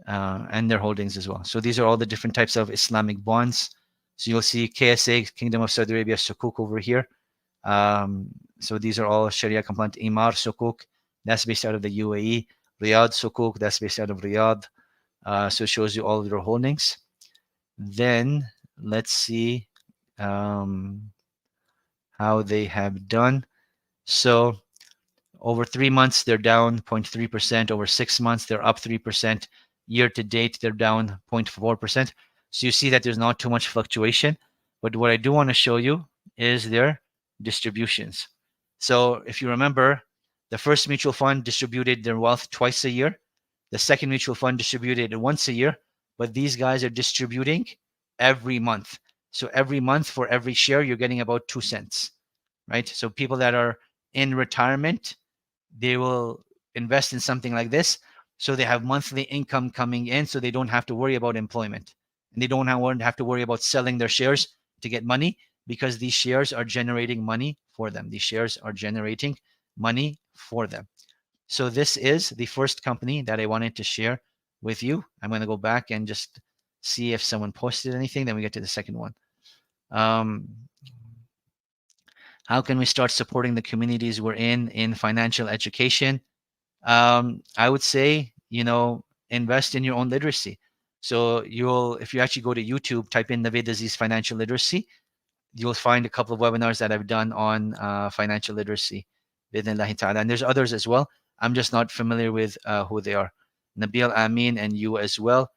and their holdings as well. So these are all the different types of Islamic bonds. So you'll see KSA, Kingdom of Saudi Arabia, Sukuk over here. So these are all Sharia-compliant. Imar Sukuk, that's based out of the UAE. Riyadh Sukuk, that's based out of Riyadh. So it shows you all of their holdings. Then let's see how they have done. So over 3 months, they're down 0.3%. Over 6 months, they're up 3%. Year to date, they're down 0.4%. So you see that there's not too much fluctuation. But what I do want to show you is their distributions. So if you remember, the first mutual fund distributed their wealth twice a year. The second mutual fund distributed it once a year. But these guys are distributing every month. So every month for every share, you're getting about 2 cents, right? So people that are in retirement, they will invest in something like this. So they have monthly income coming in, so they don't have to worry about employment. And they don't have to worry about selling their shares to get money, because these shares are generating money for them. These shares are generating money for them. So this is the first company that I wanted to share with you. I'm going to go back and just see if someone posted anything. Then we get to the second one. How can we start supporting the communities we're in financial education? I would say, invest in your own literacy. So if you actually go to YouTube, type in Navaid Aziz financial literacy, you'll find a couple of webinars that I've done on financial literacy. And there's others as well. I'm just not familiar with who they are. Nabil Amin and you as well.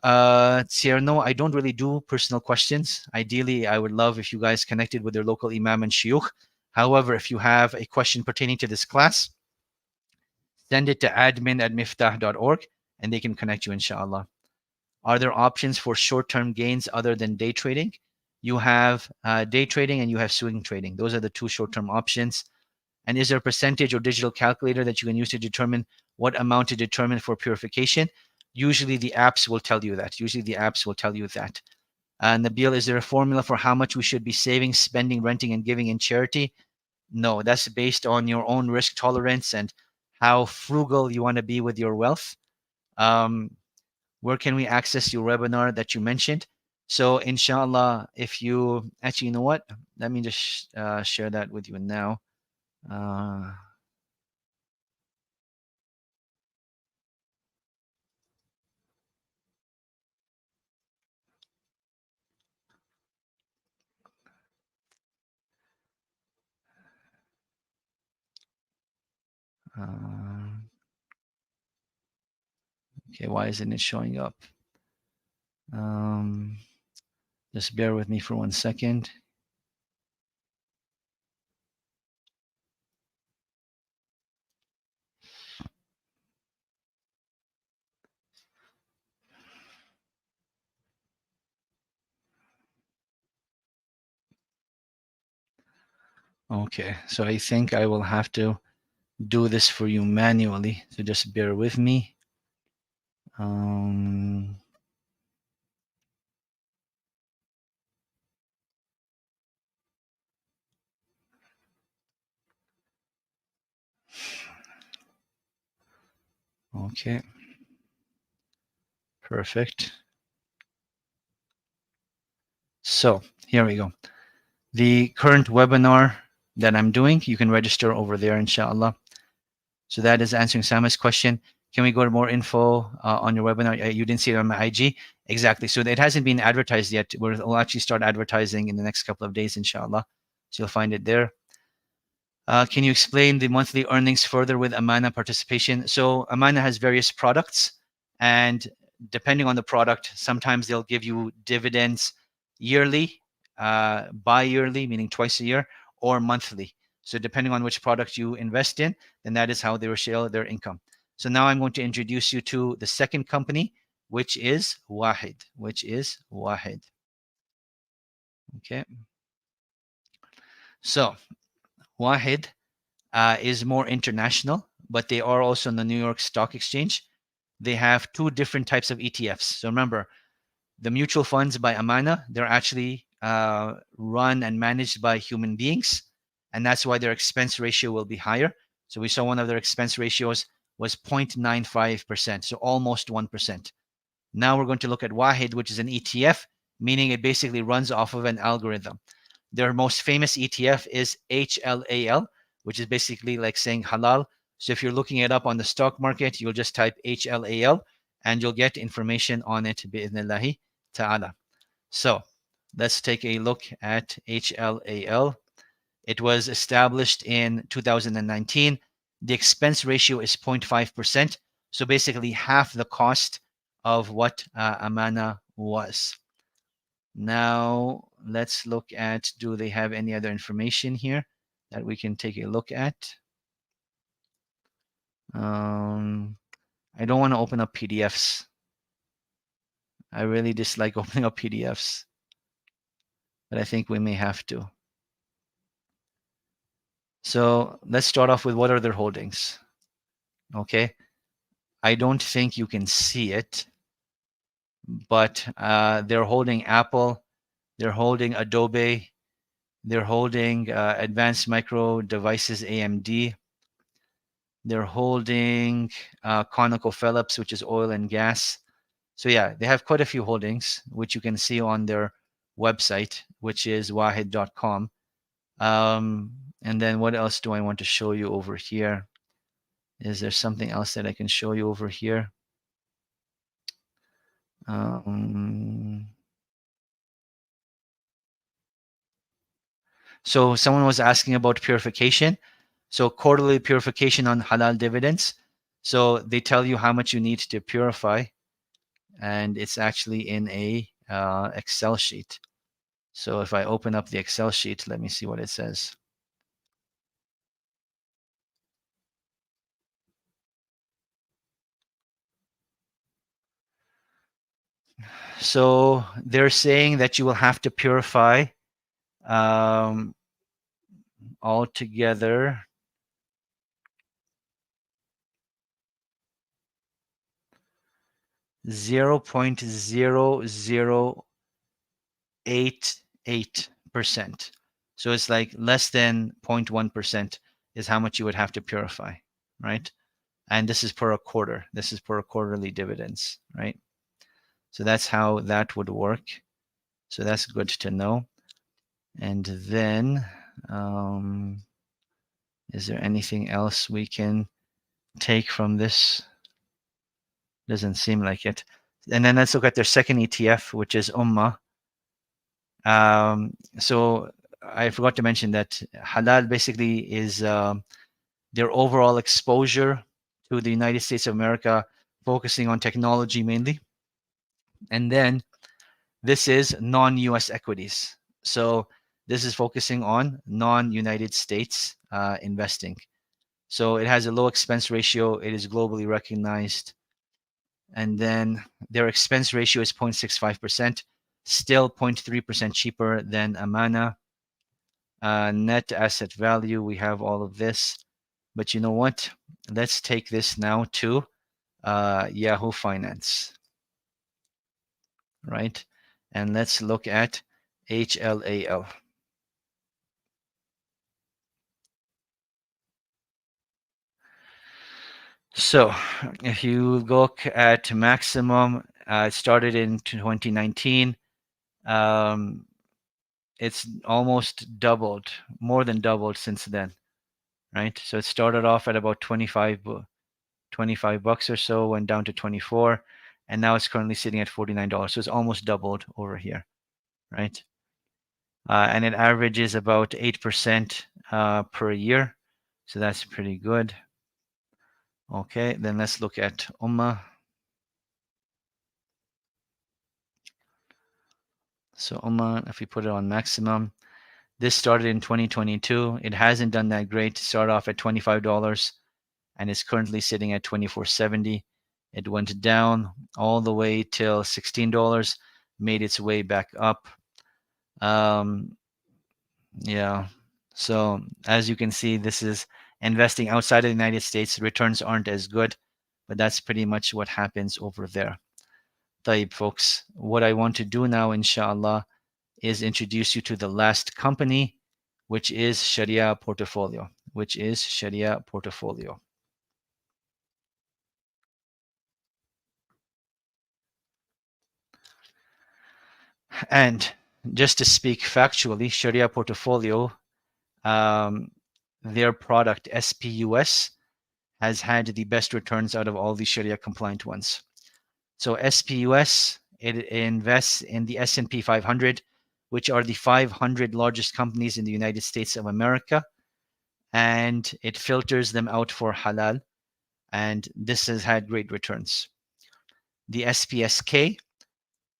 Tierno, I don't really do personal questions. Ideally, I would love if you guys connected with your local Imam and Shuyukh. However, if you have a question pertaining to this class, send it to admin@miftah.org and they can connect you, inshallah. Are there options for short-term gains other than day trading? You have day trading and you have swing trading. Those are the two short-term options. And is there a percentage or digital calculator that you can use to determine what amount to determine for purification? Usually the apps will tell you that. Nabil, is there a formula for how much we should be saving, spending, renting, and giving in charity? No, that's based on your own risk tolerance and how frugal you want to be with your wealth. Where can we access your webinar that you mentioned? So inshallah, if you actually, you know what? Let me just share that with you now. Okay, why isn't it showing up? Just bear with me for 1 second. Okay, so I think I will have to do this for you manually. So just bear with me. Okay, perfect. So here we go. The current webinar that I'm doing, you can register over there, inshallah. So that is answering Sama's question. Can we go to more info on your webinar? You didn't see it on my IG? Exactly. So it hasn't been advertised yet. We'll actually start advertising in the next couple of days, inshallah. So you'll find it there. Can you explain the monthly earnings further with Amana participation? So Amana has various products, and depending on the product, sometimes they'll give you dividends yearly, bi-yearly, meaning twice a year, or monthly. So depending on which product you invest in, then that is how they will share their income. So now I'm going to introduce you to the second company, which is Wahid. Okay. So Wahid is more international, but they are also on the New York Stock Exchange. They have two different types of ETFs. So remember, the mutual funds by Amana, they're actually run and managed by human beings, and that's why their expense ratio will be higher. So we saw one of their expense ratios was 0.95%, so almost 1%. Now we're going to look at Wahid, which is an ETF, meaning it basically runs off of an algorithm. Their most famous ETF is HLAL, which is basically like saying halal. So if you're looking it up on the stock market, you'll just type HLAL and you'll get information on it bi'idhnillahi ta'ala. So let's take a look at HLAL. It was established in 2019. The expense ratio is 0.5%. So basically half the cost of what Amana was. Now let's look at, do they have any other information here that we can take a look at? I don't want to open up PDFs. I really dislike opening up PDFs, but I think we may have to. So let's start off with what are their holdings. Okay, I don't think you can see it, but they're holding Apple, they're holding Adobe, they're holding Advanced Micro Devices AMD, they're holding ConocoPhillips, which is oil and gas. So yeah, they have quite a few holdings, which you can see on their website, which is wahid.com. And then what else do I want to show you over here? Is there something else that I can show you over here? So someone was asking about purification. So quarterly purification on halal dividends. So they tell you how much you need to purify, and it's actually in a Excel sheet. So if I open up the Excel sheet, let me see what it says. So they're saying that you will have to purify altogether 0.0088%. So it's like less than 0.1% is how much you would have to purify, right? And this is per a quarter. This is per quarterly dividends, right? So that's how that would work. So that's good to know. And then, is there anything else we can take from this? Doesn't seem like it. And then let's look at their second ETF, which is UMAH. So I forgot to mention that Halal basically is their overall exposure to the United States of America, focusing on technology mainly. And then this is non-US equities. So this is focusing on non-United States investing. So it has a low expense ratio. It is globally recognized. And then their expense ratio is 0.65%, still 0.3% cheaper than Amana. Net asset value, we have all of this. But you know what? Let's take this now to Yahoo Finance, right? And let's look at HLAL. So if you look at maximum, it started in 2019. It's almost doubled, more than doubled since then, right? So it started off at about 25 bucks or so, went down to 24, and now it's currently sitting at $49. So it's almost doubled over here, right? And it averages about 8% per year. So that's pretty good. Okay, then let's look at UMAH. So UMAH, if we put it on maximum, this started in 2022. It hasn't done that great. It started off at $25 and is currently sitting at $24.70. It went down all the way till $16, made its way back up. Yeah, so as you can see, this is investing outside of the United States. Returns aren't as good, but that's pretty much what happens over there. Taib, folks, what I want to do now, inshallah, is introduce you to the last company, which is Sharia Portfolio, And just to speak factually, Sharia Portfolio, their product SPUS has had the best returns out of all the Sharia compliant ones. So SPUS, it invests in the S&P 500, which are the 500 largest companies in the United States of America, and it filters them out for halal, and this has had great returns. The SPSK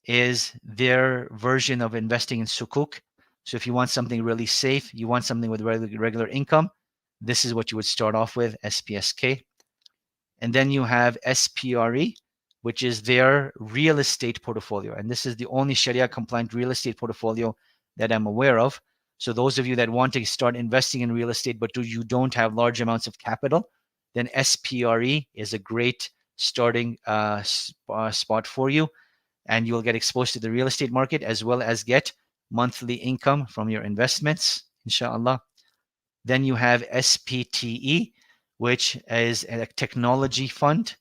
is their version of investing in sukuk. So if you want something really safe, you want something with regular income, this is what you would start off with, SPSK. And then you have SPRE, which is their real estate portfolio. And this is the only Sharia compliant real estate portfolio that I'm aware of. So those of you that want to start investing in real estate, but you don't have large amounts of capital, then SPRE is a great starting spot for you. And you'll get exposed to the real estate market as well as get monthly income from your investments, inshallah. Then you have SPTE, which is a technology fund,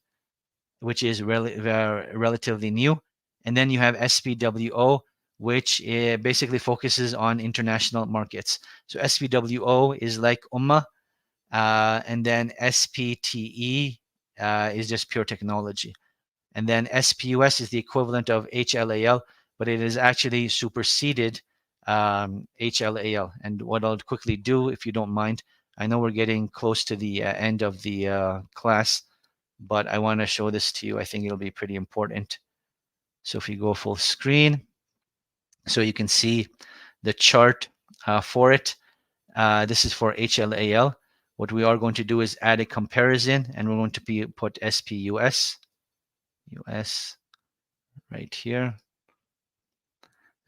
which is relatively new. And then you have SPWO, which basically focuses on international markets. So SPWO is like UMAH, and then SPTE is just pure technology. And then SPUS is the equivalent of HLAL, but it is actually superseded HLAL. And what I'll quickly do, if you don't mind, I know we're getting close to the end of the class, but I want to show this to you. I think it'll be pretty important. So if you go full screen, so you can see the chart for it. This is for HLAL. What we are going to do is add a comparison, and we're going to put SPUS, US right here,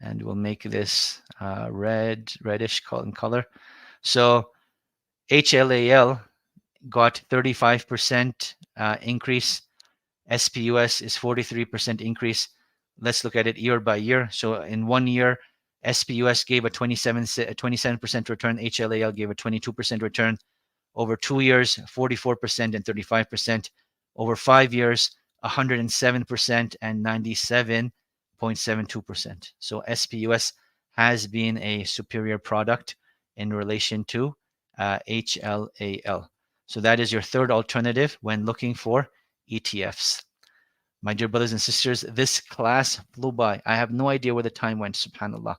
and we'll make this reddish in color. So HLAL got 35% increase, SPUS is 43% increase. Let's look at it year by year. So in 1 year, SPUS gave a 27% return. HLAL gave a 22% return. Over 2 years, 44% and 35%. Over 5 years, 107% and 97.72%. So SPUS has been a superior product in relation to HLAL. So that is your third alternative when looking for ETFs. My dear brothers and sisters, this class flew by. I have no idea where the time went, subhanAllah.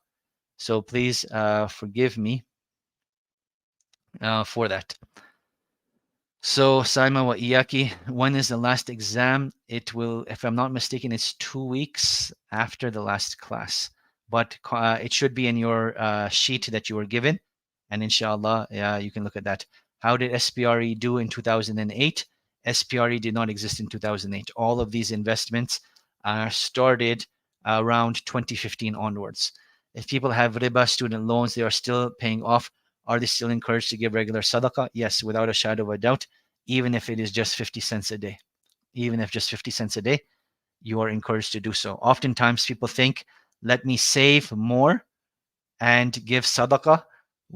So please forgive me for that. So Saima wa iyaki, when is the last exam? It will, if I'm not mistaken, it's 2 weeks after the last class. But it should be in your sheet that you were given. And inshallah, you can look at that. How did SPRE do in 2008? SPRE did not exist in 2008. All of these investments started around 2015 onwards. If people have riba student loans, they are still paying off. Are they still encouraged to give regular sadaqah? Yes, without a shadow of a doubt, even if it is just 50 cents a day. Even if just 50 cents a day, you are encouraged to do so. Oftentimes people think, let me save more and give sadaqah.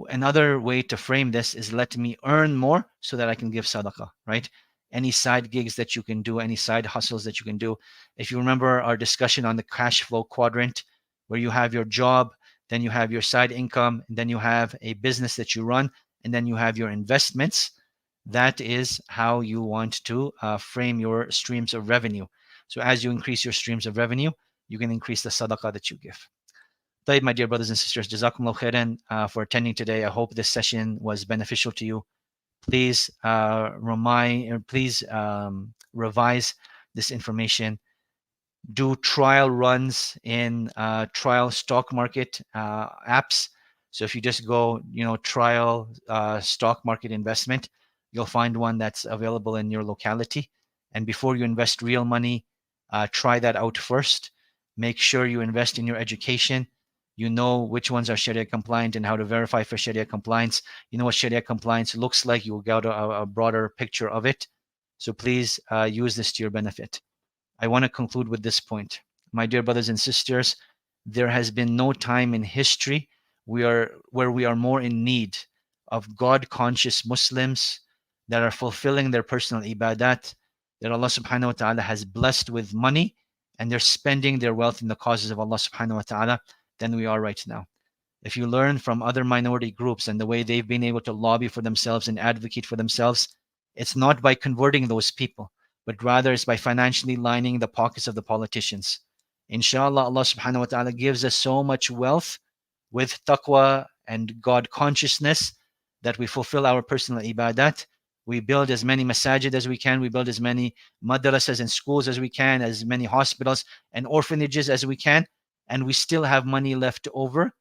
Another way to frame this is let me earn more so that I can give sadaqah, right? Any side gigs that you can do, any side hustles that you can do. If you remember our discussion on the cash flow quadrant, where you have your job, then you have your side income, and then you have a business that you run, and then you have your investments. That is how you want to frame your streams of revenue. So as you increase your streams of revenue, you can increase the sadaqah that you give. طيب, my dear brothers and sisters, Jazakumullah khairan for attending today. I hope this session was beneficial to you. Please revise this information. Do trial runs in trial stock market apps. So if you just go, trial stock market investment, you'll find one that's available in your locality. And before you invest real money, try that out first. Make sure you invest in your education. You know which ones are Sharia compliant and how to verify for Sharia compliance. You know what Sharia compliance looks like. You will get a broader picture of it. So please use this to your benefit. I want to conclude with this point. My dear brothers and sisters, there has been no time in history where we are more in need of God-conscious Muslims that are fulfilling their personal ibadat, that Allah subhanahu wa ta'ala has blessed with money, and they're spending their wealth in the causes of Allah subhanahu wa ta'ala than we are right now. If you learn from other minority groups and the way they've been able to lobby for themselves and advocate for themselves, it's not by converting those people, but rather it's by financially lining the pockets of the politicians. Inshallah, Allah subhanahu wa ta'ala gives us so much wealth with taqwa and God consciousness that we fulfill our personal ibadat. We build as many masajid as we can. We build as many madrasas and schools as we can, as many hospitals and orphanages as we can. And we still have money left over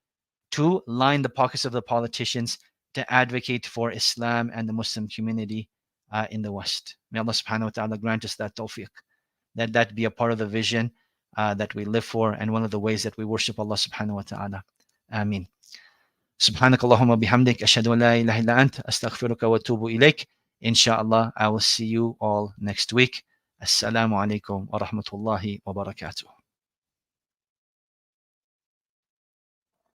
to line the pockets of the politicians to advocate for Islam and the Muslim community in the West. May Allah subhanahu wa ta'ala grant us that tawfiq, that be a part of the vision that we live for and one of the ways that we worship Allah subhanahu wa ta'ala. Ameen. سبحانك اللهم بحمدك أشهد أن لا إله إلا أنت أستغفرك وأتوب إليك. Inshallah, I will see you all next week. Assalamu alaikum wa rahmatullahi wa barakatuh.